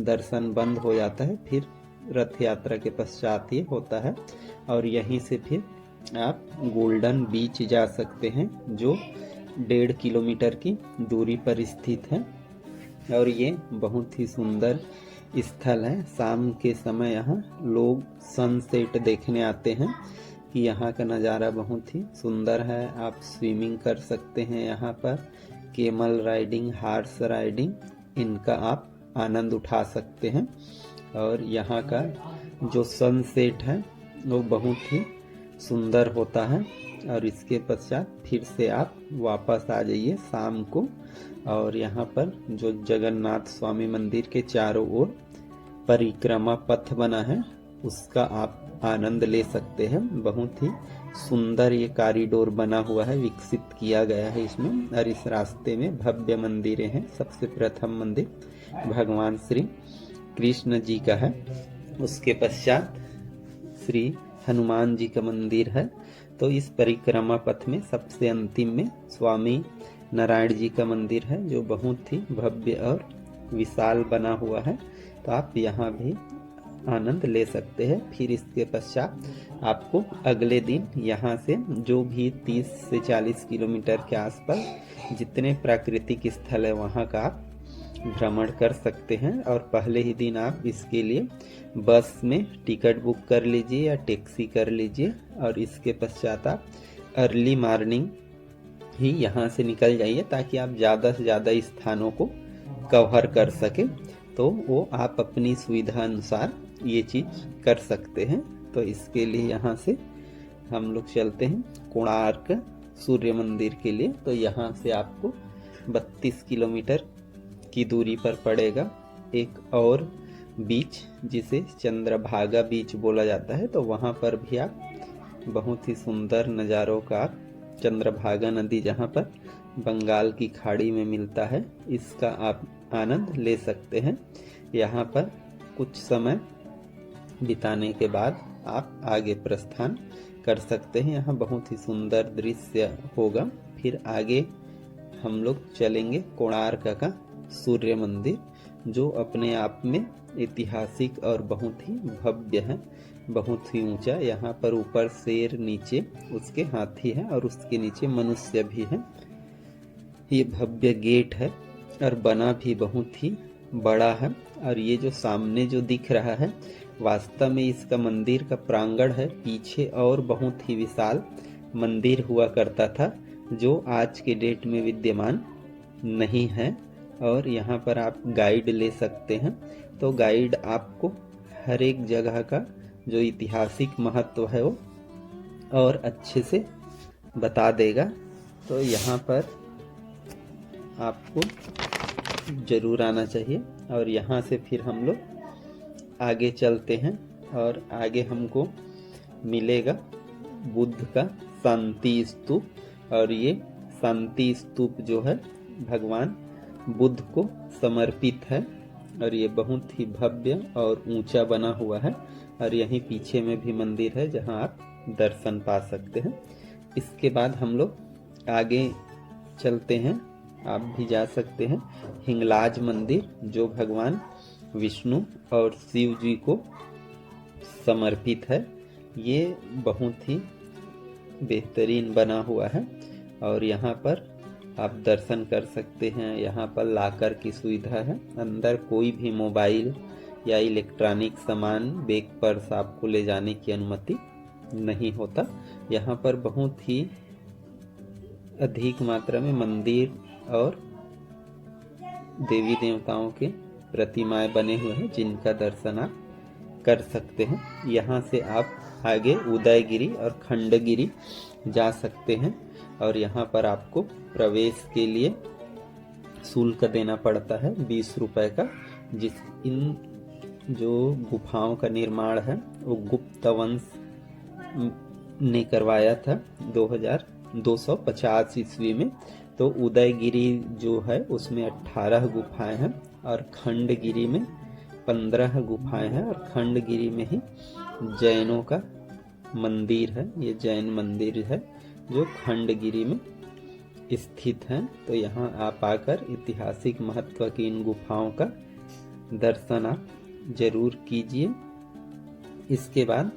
दर्शन बंद हो जाता है, फिर रथ यात्रा के पश्चात ये होता है। और यहीं से फिर आप गोल्डन बीच जा सकते हैं, जो 1.5 किलोमीटर की दूरी पर स्थित है। और ये बहुत ही सुंदर स्थल है। शाम के समय यहाँ लोग सनसेट देखने आते हैं कि यहाँ का नज़ारा बहुत ही सुंदर है। आप स्विमिंग कर सकते हैं यहाँ पर, केमल राइडिंग, हॉर्स राइडिंग, इनका आप आनंद उठा सकते हैं। और यहाँ का जो सनसेट है वो बहुत ही सुंदर होता है। और इसके पश्चात फिर से आप वापस आ जाइए शाम को। और यहाँ पर जो जगन्नाथ स्वामी मंदिर के चारों ओर परिक्रमा पथ बना है उसका आप आनंद ले सकते हैं। बहुत ही सुंदर ये कॉरिडोर बना हुआ है, विकसित किया गया है इसमें। और इस रास्ते में भव्य मंदिरें हैं। सबसे प्रथम मंदिर भगवान श्री कृष्ण जी का है, उसके पश्चात श्री हनुमान जी का मंदिर है। तो इस परिक्रमा पथ में सबसे अंतिम में स्वामी नारायण जी का मंदिर है, जो बहुत ही भव्य और विशाल बना हुआ है। तो आप यहाँ भी आनंद ले सकते हैं। फिर इसके पश्चात आपको अगले दिन यहाँ से जो भी 30 से 40 किलोमीटर के आसपास जितने प्राकृतिक स्थल है वहाँ का आप भ्रमण कर सकते हैं। और पहले ही दिन आप इसके लिए बस में टिकट बुक कर लीजिए या टैक्सी कर लीजिए। और इसके पश्चात आप अर्ली मॉर्निंग ही यहाँ से निकल जाइए, ताकि आप ज़्यादा से ज़्यादा स्थानों को कवर कर सकें। तो वो आप अपनी सुविधा अनुसार ये चीज़ कर सकते हैं। तो इसके लिए यहाँ से हम लोग चलते हैं कोणार्क सूर्य मंदिर के लिए। तो यहाँ से आपको 32 किलोमीटर की दूरी पर पड़ेगा एक और बीच, जिसे चंद्रभागा बीच बोला जाता है। तो वहाँ पर भी आप बहुत ही सुंदर नज़ारों का चंद्रभागा नदी, जहाँ पर बंगाल की खाड़ी में मिलता है, इसका आप आनंद ले सकते हैं। यहाँ पर कुछ समय बिताने के बाद आप आगे प्रस्थान कर सकते हैं। यहाँ बहुत ही सुंदर दृश्य होगा। फिर आगे हम लोग चलेंगे कोणार्क का सूर्य मंदिर, जो अपने आप में ऐतिहासिक और बहुत ही भव्य है, बहुत ही ऊंचा। यहाँ पर ऊपर शेर, नीचे उसके हाथी है और उसके नीचे मनुष्य भी है। ये भव्य गेट है और बना भी बहुत ही बड़ा है। और ये जो सामने जो दिख रहा है वास्तव में इसका मंदिर का प्रांगण है। पीछे और बहुत ही विशाल मंदिर हुआ करता था, जो आज के डेट में विद्यमान नहीं है। और यहाँ पर आप गाइड ले सकते हैं। तो गाइड आपको हर एक जगह का जो ऐतिहासिक महत्व है वो और अच्छे से बता देगा। तो यहाँ पर आपको ज़रूर आना चाहिए। और यहाँ से फिर हम लोग आगे चलते हैं और आगे हमको मिलेगा बुद्ध का शांति स्तूप। और ये शांति स्तूप जो है भगवान बुद्ध को समर्पित है और ये बहुत ही भव्य और ऊंचा बना हुआ है। और यहीं पीछे में भी मंदिर है जहां आप दर्शन पा सकते हैं। इसके बाद हम लोग आगे चलते हैं, आप भी जा सकते हैं हिंगलाज मंदिर, जो भगवान विष्णु और शिव जी को समर्पित है। ये बहुत ही बेहतरीन बना हुआ है और यहाँ पर आप दर्शन कर सकते हैं। यहाँ पर लॉकर की सुविधा है, अंदर कोई भी मोबाइल या इलेक्ट्रॉनिक सामान, बैग, पर्स आपको ले जाने की अनुमति नहीं होता। यहाँ पर बहुत ही अधिक मात्रा में मंदिर और देवी देवताओं के प्रतिमाएं बने हुए हैं जिनका दर्शन आप कर सकते हैं। यहाँ से आप आगे उदयगिरी और खंडगिरी जा सकते हैं और यहाँ पर आपको प्रवेश के लिए शुल्क देना पड़ता है 20 रुपए का। इन जो गुफाओं का निर्माण है वो गुप्त वंश ने करवाया था 2250 ईस्वी में। तो उदयगिरी जो है उसमें 18 गुफाएं हैं और खंडगिरी में 15 गुफाएं हैं और खंडगिरी में ही जैनों का मंदिर है। ये जैन मंदिर है जो खंडगिरी में स्थित है। तो यहाँ आप आकर ऐतिहासिक महत्व की इन गुफाओं का दर्शन आप जरूर कीजिए। इसके बाद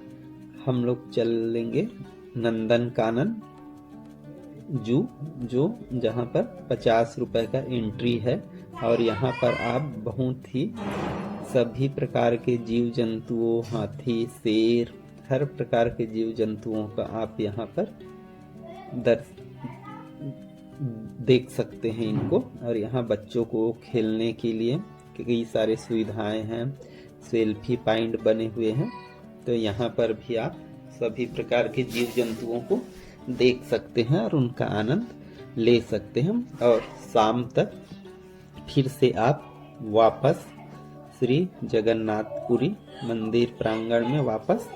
हम लोग चलेंगे नंदन कानन जू, जो जहाँ पर 50 रुपए का एंट्री है और यहाँ पर आप बहुत ही सभी प्रकार के जीव जंतुओं, हाथी, शेर, हर प्रकार के जीव जंतुओं का आप यहाँ पर देख सकते हैं इनको। और यहाँ बच्चों को खेलने के लिए कई सारे सुविधाएं हैं, सेल्फी पॉइंट बने हुए हैं। तो यहाँ पर भी आप सभी प्रकार के जीव जंतुओं को देख सकते हैं और उनका आनंद ले सकते हैं। और शाम तक फिर से आप वापस श्री जगन्नाथपुरी मंदिर प्रांगण में वापस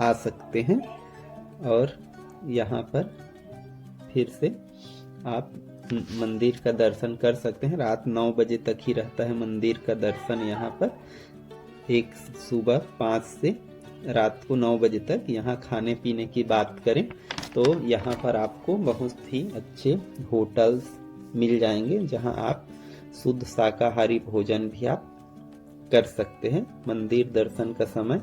आ सकते हैं और यहाँ पर फिर से आप मंदिर का दर्शन कर सकते हैं। रात 9 बजे तक ही रहता है मंदिर का दर्शन यहाँ पर। एक सुबह 5 से रात को 9 बजे तक। यहाँ खाने पीने की बात करें तो यहाँ पर आपको बहुत ही अच्छे होटल्स मिल जाएंगे जहाँ आप शुद्ध शाकाहारी भोजन भी आप कर सकते हैं। मंदिर दर्शन का समय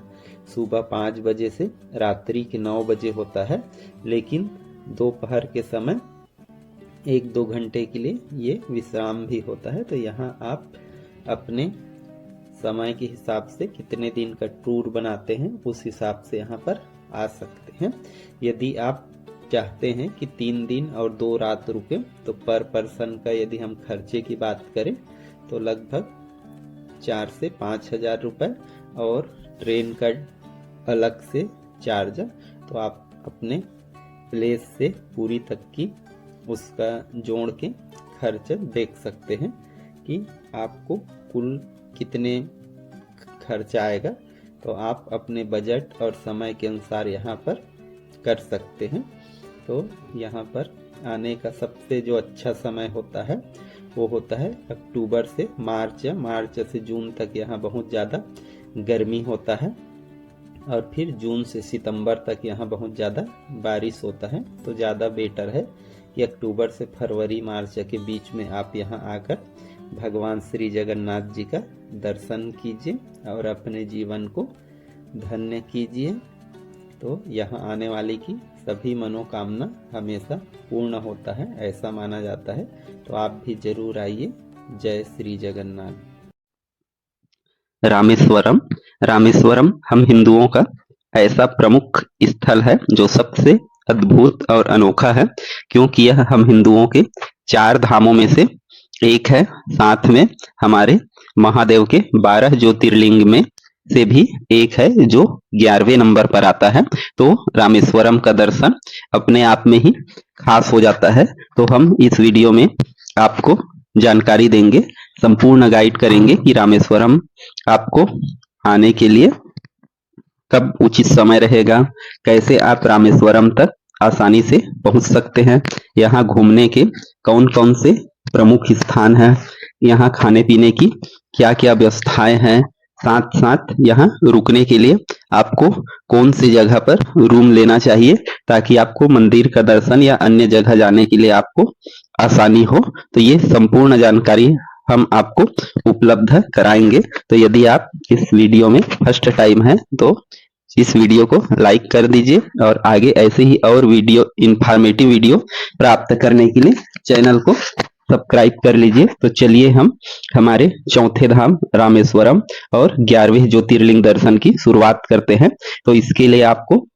सुबह 5 बजे से रात्रि के 9 बजे होता है, लेकिन दोपहर के समय 1-2 घंटे के लिए ये विश्राम भी होता है। तो यहाँ आप अपने समय के हिसाब से कितने दिन का टूर बनाते हैं उस हिसाब से यहाँ पर आ सकते हैं। यदि आप चाहते हैं कि 3 दिन और 2 रात रुके तो पर पर्सन का यदि हम खर्चे की बात करें तो लगभग 4 से 5 हजार रुपये और ट्रेन का अलग से चार्ज। तो आप अपने प्लेस से पूरी तक की उसका जोड़ के खर्च देख सकते हैं कि आपको कुल कितने खर्चा आएगा। तो आप अपने बजट और समय के अनुसार यहाँ पर कर सकते हैं। तो यहाँ पर आने का सबसे जो अच्छा समय होता है वो होता है अक्टूबर से मार्च। मार्च से जून तक यहाँ बहुत ज़्यादा गर्मी होता है और फिर जून से सितंबर तक यहाँ बहुत ज़्यादा बारिश होता है। तो ज़्यादा बेटर है कि अक्टूबर से फरवरी मार्च के बीच में आप यहाँ आकर भगवान श्री जगन्नाथ जी का दर्शन कीजिए और अपने जीवन को धन्य कीजिए। तो यहाँ आने वाले की सभी मनोकामना हमेशा पूर्ण होता है, ऐसा माना जाता है। तो आप भी जरूर आइए। जय श्री जगन्नाथ। रामेश्वरम। रामेश्वरम हम हिंदुओं का ऐसा प्रमुख स्थल है जो सबसे अद्भुत और अनोखा है, क्योंकि यह हम हिंदुओं के 4 धामों में से एक है। साथ में हमारे महादेव के 12 ज्योतिर्लिंग में से भी एक है जो 11वें नंबर पर आता है। तो रामेश्वरम का दर्शन अपने आप में ही खास हो जाता है। तो हम इस वीडियो में आपको जानकारी देंगे, संपूर्ण गाइड करेंगे कि रामेश्वरम आपको आने के लिए कब उचित समय रहेगा, कैसे आप रामेश्वरम तक आसानी से पहुंच सकते हैं, यहाँ घूमने के कौन कौन से प्रमुख स्थान हैं, यहाँ खाने पीने की क्या क्या व्यवस्थाएं हैं, साथ साथ यहाँ रुकने के लिए आपको कौन सी जगह पर रूम लेना चाहिए ताकि आपको मंदिर का दर्शन या अन्य जगह जाने के लिए आपको आसानी हो। तो ये संपूर्ण जानकारी हम आपको उपलब्ध कराएंगे। तो यदि आप इस वीडियो में फर्स्ट टाइम है तो इस वीडियो को लाइक कर दीजिए और आगे ऐसे ही और वीडियो इंफॉर्मेटिव वीडियो प्राप्त करने के लिए चैनल को सब्सक्राइब कर लीजिए। तो चलिए हम हमारे चौथे धाम रामेश्वरम और 11वें ज्योतिर्लिंग दर्शन की शुरुआत करते हैं। तो इसके लिए आपको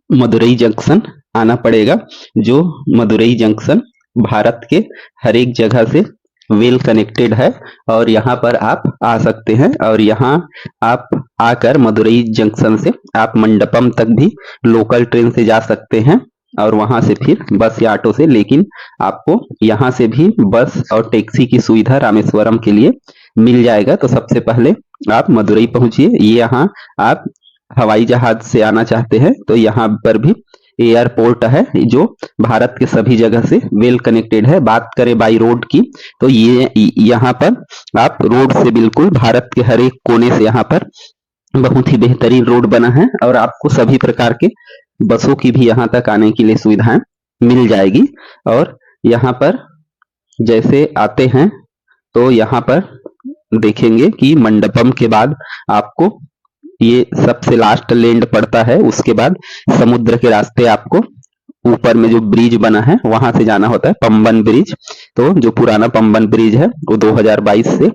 मदुरई जंक्शन आना पड़ेगा, जो मदुरई जंक्शन भारत के हर एक जगह से वेल कनेक्टेड है और यहाँ पर आप आ सकते हैं। और यहाँ आप आकर मदुरई जंक्शन से आप मंडपम तक भी लोकल ट्रेन से जा सकते हैं और वहां से फिर बस या ऑटो से, लेकिन आपको यहाँ से भी बस और टैक्सी की सुविधा रामेश्वरम के लिए मिल जाएगा। तो सबसे पहले आप मदुरई पहुंचिए। ये यहाँ आप हवाई जहाज से आना चाहते हैं तो यहाँ पर भी एयरपोर्ट है जो भारत के सभी जगह से वेल कनेक्टेड है। बात करें बाई रोड की तो ये यहाँ पर आप रोड से बिल्कुल भारत के हर एक कोने से यहाँ पर बहुत ही बेहतरीन रोड बना है और आपको सभी प्रकार के बसों की भी यहाँ तक आने के लिए सुविधाएं मिल जाएगी। और यहाँ पर जैसे आते हैं तो यहाँ पर देखेंगे कि मंडपम के बाद आपको ये सबसे लास्ट लैंड पड़ता है, उसके बाद समुद्र के रास्ते आपको ऊपर में जो ब्रिज बना है वहां से जाना होता है, पंबन ब्रिज। तो जो पुराना पंबन ब्रिज है वो 2022 से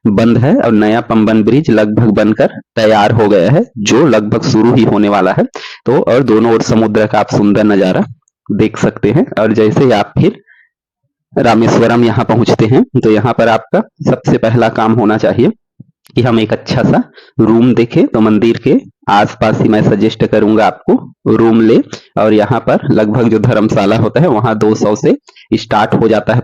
बंद है और नया पंबन ब्रिज लगभग बनकर तैयार हो गया है, जो लगभग शुरू ही होने वाला है। तो और दोनों ओर समुद्र का आप सुंदर नजारा देख सकते हैं। और जैसे ही आप फिर रामेश्वरम यहाँ पहुंचते हैं तो यहाँ पर आपका सबसे पहला काम होना चाहिए कि हम एक अच्छा सा रूम देखें। तो मंदिर के आसपास ही मैं सजेस्ट करूंगा आपको रूम ले, और यहाँ पर लगभग जो धर्मशाला होता है वहां 200 से स्टार्ट हो जाता है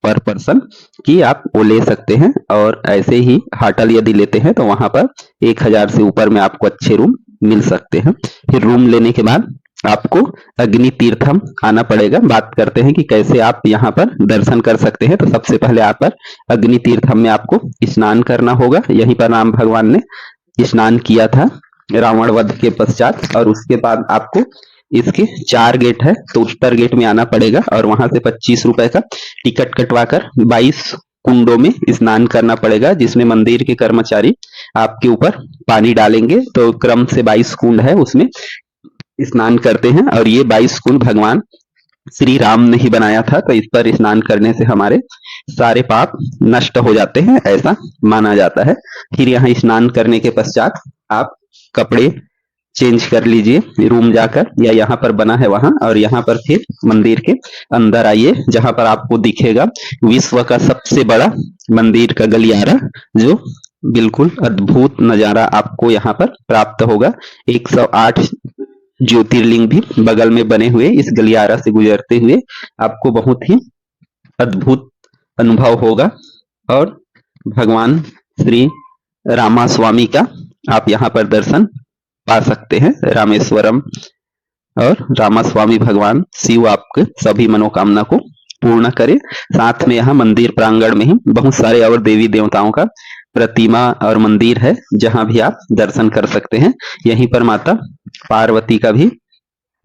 पर पर्सन कि आप वो ले सकते हैं। और ऐसे ही होटल यदि लेते हैं तो वहां पर 1000 से ऊपर में आपको अच्छे रूम मिल सकते हैं। फिर रूम लेने के बाद आपको अग्नि तीर्थम आना पड़ेगा। बात करते हैं कि कैसे आप यहाँ पर दर्शन कर सकते हैं। तो सबसे पहले आप पर अग्नि तीर्थम में आपको स्नान करना होगा। यहीं पर राम भगवान ने स्नान किया था रावण वध के पश्चात। और उसके बाद आपको इसके 4 गेट है तो उत्तर गेट में आना पड़ेगा और वहां से 25 रुपए का टिकट कटवाकर 22 कुंडों में स्नान करना पड़ेगा, जिसमें मंदिर के कर्मचारी आपके ऊपर पानी डालेंगे। तो क्रम से 22 कुंड है उसमें स्नान करते हैं और ये 22 कुंड भगवान श्री राम ने ही बनाया था। तो इस पर स्नान करने से हमारे सारे पाप नष्ट हो जाते हैं, ऐसा माना जाता है। फिर यहाँ स्नान करने के पश्चात आप कपड़े चेंज कर लीजिए रूम जाकर, या यहाँ पर बना है वहां। और यहाँ पर फिर मंदिर के अंदर आइए, जहां पर आपको दिखेगा विश्व का सबसे बड़ा मंदिर का गलियारा, जो बिल्कुल अद्भुत नजारा आपको यहाँ पर प्राप्त होगा। 108 ज्योतिर्लिंग भी बगल में बने हुए इस गलियारा से गुजरते हुए आपको बहुत ही अद्भुत अनुभव होगा। और भगवान श्री रामा स्वामी का आप यहाँ पर दर्शन पा सकते हैं रामेश्वरम। और रामा स्वामी भगवान शिव आपके सभी मनोकामना को पूर्ण करे। साथ में यहाँ मंदिर प्रांगण में ही बहुत सारे और देवी देवताओं का प्रतिमा और मंदिर है, जहां भी आप दर्शन कर सकते हैं। यहीं पर माता पार्वती का भी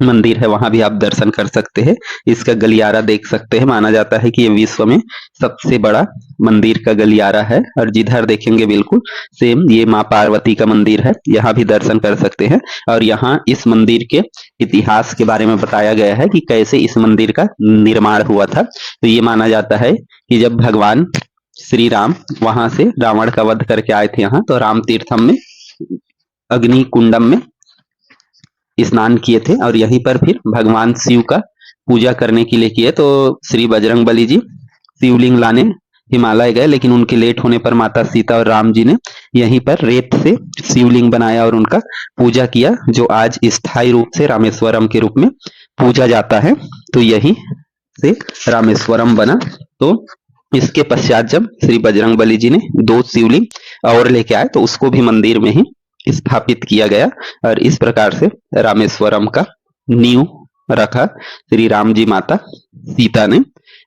मंदिर है, वहां भी आप दर्शन कर सकते हैं। इसका गलियारा देख सकते हैं, माना जाता है कि ये विश्व में सबसे बड़ा मंदिर का गलियारा है। और जिधर देखेंगे बिल्कुल सेम ये माँ पार्वती का मंदिर है, यहाँ भी दर्शन कर सकते हैं। और यहाँ इस मंदिर के इतिहास के बारे में बताया गया है कि कैसे इस मंदिर का निर्माण हुआ था। तो ये माना जाता है कि जब भगवान श्री राम वहां से रावण का वध करके आए थे यहाँ, तो राम तीर्थम में अग्नि कुंडम में स्नान किए थे और यहीं पर फिर भगवान शिव का पूजा करने के लिए किए। तो श्री बजरंगबली जी शिवलिंग लाने हिमालय गए, लेकिन उनके लेट होने पर माता सीता और राम जी ने यहीं पर रेत से शिवलिंग बनाया और उनका पूजा किया, जो आज स्थायी रूप से रामेश्वरम के रूप में पूजा जाता है। तो यही से रामेश्वरम बना। तो इसके पश्चात जब श्री बजरंगबली जी ने 2 शिवलिंग और लेके आए तो उसको भी मंदिर में ही स्थापित किया गया और इस प्रकार से रामेश्वरम का नींव रखा श्री राम जी माता सीता ने।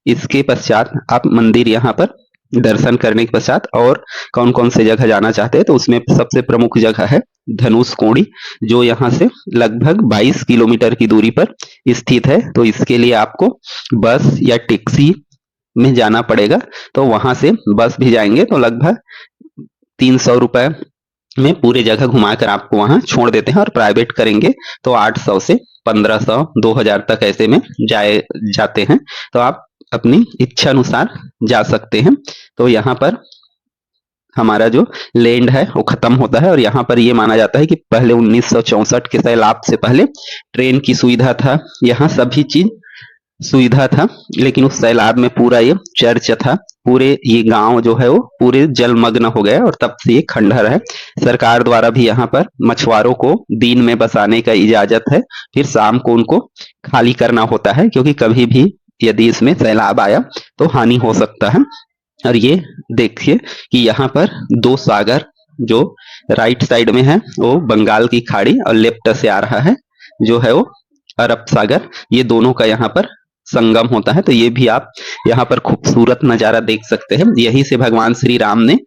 इसके पश्चात आप मंदिर यहाँ पर दर्शन करने के पश्चात और कौन कौन से जगह जाना चाहते हैं तो उसमें सबसे प्रमुख जगह है धनुष कोडी, जो यहाँ से लगभग 22 किलोमीटर की दूरी पर स्थित है। तो इसके लिए आपको बस या टैक्सी में जाना पड़ेगा। तो वहां से बस भी जाएंगे तो लगभग 300 रुपए में पूरे जगह घुमाकर आपको वहां छोड़ देते हैं, और प्राइवेट करेंगे तो 800 से 1500 2000 तक ऐसे में जाते हैं। तो आप अपनी इच्छा अनुसार जा सकते हैं। तो यहाँ पर हमारा जो लैंड है वो खत्म होता है, और यहाँ पर ये माना जाता है कि पहले 1964 के सैलाब से पहले ट्रेन की सुविधा था, यहाँ सभी चीज सुविधा था, लेकिन उस सैलाब में पूरा ये चर्च था, पूरे ये गांव जो है वो पूरे जलमग्न हो गया और तब से ये खंडहर है। सरकार द्वारा भी यहाँ पर मछुआरों को दिन में बसाने का इजाजत है, फिर शाम को उनको खाली करना होता है, क्योंकि कभी भी यदि इसमें सैलाब आया तो हानि हो सकता है। और ये देखिए कि यहाँ पर दो सागर जो राइट साइड में है वो बंगाल की खाड़ी और लेफ्ट से आ रहा है जो है वो अरब सागर, ये दोनों का यहाँ पर संगम होता है। तो ये भी आप यहाँ पर खूबसूरत नजारा देख सकते हैं। यही से भगवान श्री राम ने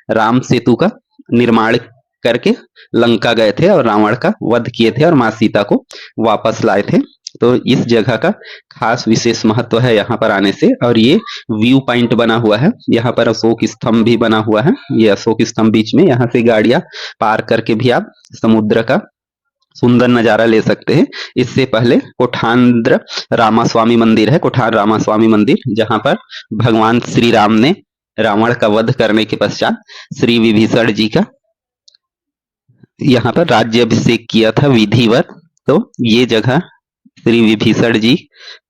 राम सेतु का निर्माण करके लंका गए थे और रावण का वध किए थे और माँ सीता को वापस लाए थे। तो इस जगह का खास विशेष महत्व है यहाँ पर आने से। और ये व्यू पॉइंट बना हुआ है, यहाँ पर अशोक स्तंभ भी बना हुआ है, ये अशोक स्तंभ बीच में, यहाँ से गाड़ियां पार करके भी आप समुद्र का सुंदर नजारा ले सकते हैं। इससे पहले कोठांद्र रामास्वामी मंदिर है, कोठार रामास्वामी मंदिर, जहां पर भगवान श्री राम ने रावण का वध करने के पश्चात श्री विभीषण जी का यहाँ पर राज्य अभिषेक किया था विधिवत। तो ये जगह श्री विभीषण जी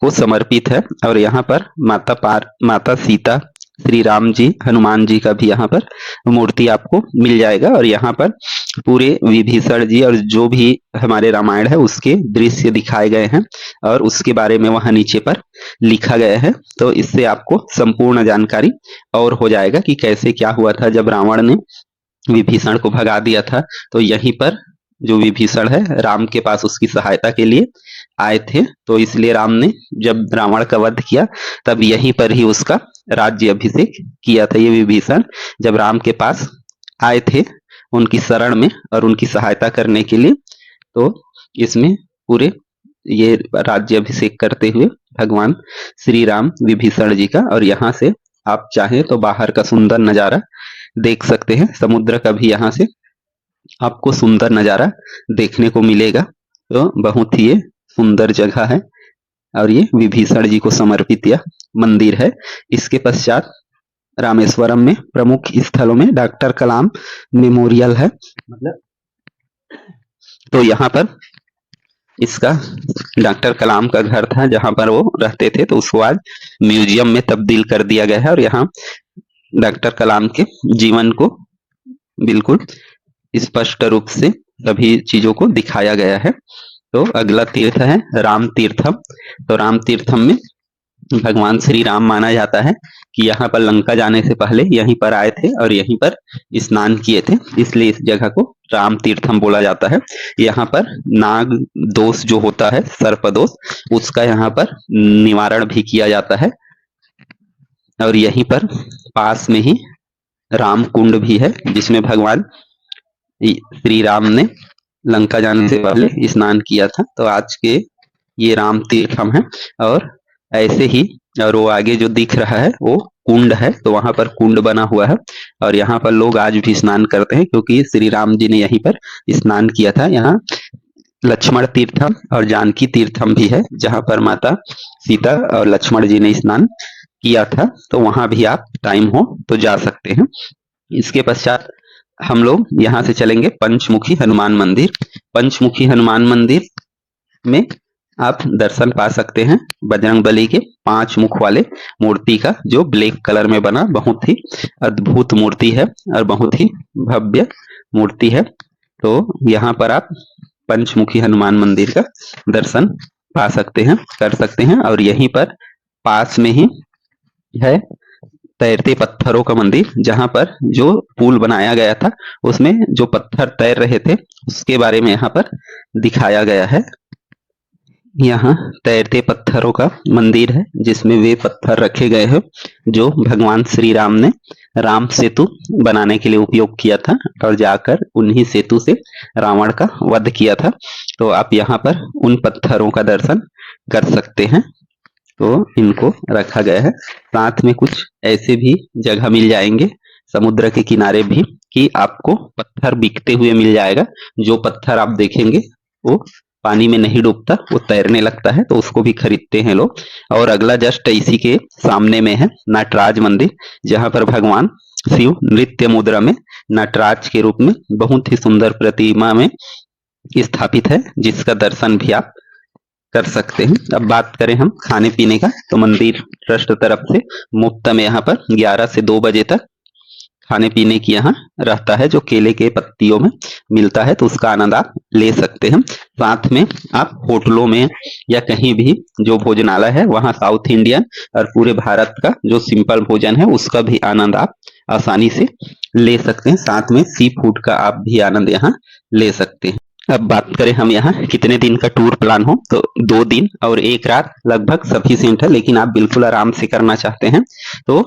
को समर्पित है, और यहाँ पर माता सीता, श्री राम जी, हनुमान जी का भी यहाँ पर मूर्ति आपको मिल जाएगा। और यहाँ पर पूरे विभीषण जी और जो भी हमारे रामायण है उसके दृश्य दिखाए गए हैं, और उसके बारे में वहां नीचे पर लिखा गया है। तो इससे आपको संपूर्ण जानकारी और हो जाएगा कि कैसे क्या हुआ था जब रावण ने विभीषण को भगा दिया था। तो यहीं पर जो विभीषण है राम के पास उसकी सहायता के लिए आए थे, तो इसलिए राम ने जब रावण का वध किया तब यहीं पर ही उसका राज्य अभिषेक किया था। ये विभीषण जब राम के पास आए थे उनकी शरण में और उनकी सहायता करने के लिए, तो इसमें पूरे ये राज्य अभिषेक करते हुए भगवान श्री राम विभीषण जी का। और यहाँ से आप चाहें तो बाहर का सुंदर नजारा देख सकते हैं, समुद्र का भी यहाँ से आपको सुंदर नजारा देखने को मिलेगा। तो बहुत ही ये सुंदर जगह है, और ये विभीषण जी को समर्पित यह मंदिर है। इसके पश्चात रामेश्वरम में प्रमुख स्थलों में डॉक्टर कलाम मेमोरियल है, मतलब तो यहाँ पर इसका डॉक्टर कलाम का घर था जहां पर वो रहते थे, तो उसको आज म्यूजियम में तब्दील कर दिया गया है, और यहाँ डॉक्टर कलाम के जीवन को बिल्कुल स्पष्ट रूप से सभी चीजों को दिखाया गया है। तो अगला तीर्थ है राम तीर्थम। तो राम तीर्थम में भगवान श्री राम माना जाता है कि यहाँ पर लंका जाने से पहले यहीं पर आए थे और यहीं पर स्नान किए थे, इसलिए इस जगह को राम तीर्थम बोला जाता है। यहाँ पर नाग दोष जो होता है, सर्प दोष, उसका यहाँ पर निवारण भी किया जाता है। और यहीं पर पास में ही राम कुंड भी है, जिसमें भगवान श्री राम ने लंका जाने से पहले स्नान किया था। तो आज के ये राम तीर्थम है। और ऐसे ही, और वो आगे जो दिख रहा है वो कुंड है, तो वहां पर कुंड बना हुआ है, और यहाँ पर लोग आज भी स्नान करते हैं क्योंकि श्री राम जी ने यहीं पर स्नान किया था। यहाँ लक्ष्मण तीर्थम और जानकी तीर्थम भी है, जहां पर माता सीता और लक्ष्मण जी ने स्नान किया था, तो वहां भी आप टाइम हो तो जा सकते हैं। इसके पश्चात हम लोग यहाँ से चलेंगे पंचमुखी हनुमान मंदिर। पंचमुखी हनुमान मंदिर में आप दर्शन पा सकते हैं बजरंगबली के 5 मुख वाले मूर्ति का, जो ब्लैक कलर में बना बहुत ही अद्भुत मूर्ति है और बहुत ही भव्य मूर्ति है। तो यहाँ पर आप पंचमुखी हनुमान मंदिर का दर्शन पा सकते हैं, कर सकते हैं। और यहीं पर पास में ही है तैरते पत्थरों का मंदिर, जहां पर जो पुल बनाया गया था उसमें जो पत्थर तैर रहे थे उसके बारे में यहाँ पर दिखाया गया है। यहाँ तैरते पत्थरों का मंदिर है जिसमें वे पत्थर रखे गए हैं जो भगवान श्री राम ने राम सेतु बनाने के लिए उपयोग किया था और जाकर उन्हीं सेतु से रावण का वध किया था। तो आप यहाँ पर उन पत्थरों का दर्शन कर सकते हैं। तो इनको रखा गया है। साथ में कुछ ऐसे भी जगह मिल जाएंगे समुद्र के किनारे भी कि आपको पत्थर बिकते हुए मिल जाएगा। जो पत्थर आप देखेंगे वो पानी में नहीं डूबता, वो तैरने लगता है, तो उसको भी खरीदते हैं लोग। और अगला जस्ट इसी के सामने में है नटराज मंदिर, जहां पर भगवान शिव नृत्य मुद्रा में नटराज के रूप में बहुत ही सुंदर प्रतिमा में स्थापित है, जिसका दर्शन भी आप कर सकते हैं। अब बात करें हम खाने पीने का, तो मंदिर ट्रस्ट तरफ से मुफ्त में यहाँ पर 11 से 2 बजे तक खाने पीने की यहाँ रहता है, जो केले के पत्तियों में मिलता है, तो उसका आनंद आप ले सकते हैं। साथ में आप होटलों में या कहीं भी जो भोजनालय है वहाँ साउथ इंडियन और पूरे भारत का जो सिंपल भोजन है उसका भी आनंद आप आसानी से ले सकते हैं। साथ में सी फूड का आप भी आनंद यहाँ ले सकते हैं। अब बात करें हम यहाँ कितने दिन का टूर प्लान हो, तो 2 दिन और 1 रात लगभग सफिशिएंट है। लेकिन आप बिल्कुल आराम से करना चाहते हैं तो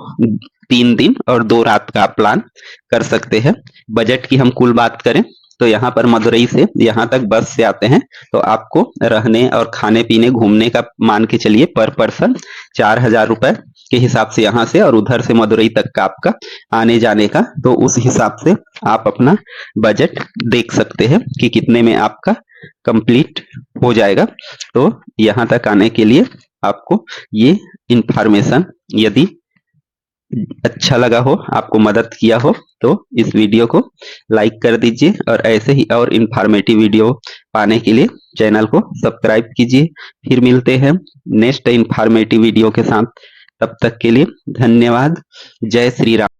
3 दिन और 2 रात का आप प्लान कर सकते हैं। बजट की हम कुल बात करें तो यहाँ पर मदुरई से यहाँ तक बस से आते हैं तो आपको रहने और खाने पीने घूमने का मान के चलिए पर पर्सन 4,000 रुपए के हिसाब से यहाँ से, और उधर से मदुरई तक का आपका आने जाने का, तो उस हिसाब से आप अपना बजट देख सकते हैं कि कितने में आपका कंप्लीट हो जाएगा। तो यहाँ तक आने के लिए आपको ये इंफॉर्मेशन यदि अच्छा लगा हो, आपको मदद किया हो, तो इस वीडियो को लाइक कर दीजिए और ऐसे ही और इंफॉर्मेटिव वीडियो पाने के लिए चैनल को सब्सक्राइब कीजिए। फिर मिलते हैं नेक्स्ट इंफॉर्मेटिव वीडियो के साथ, तब तक के लिए धन्यवाद। जय श्री राम।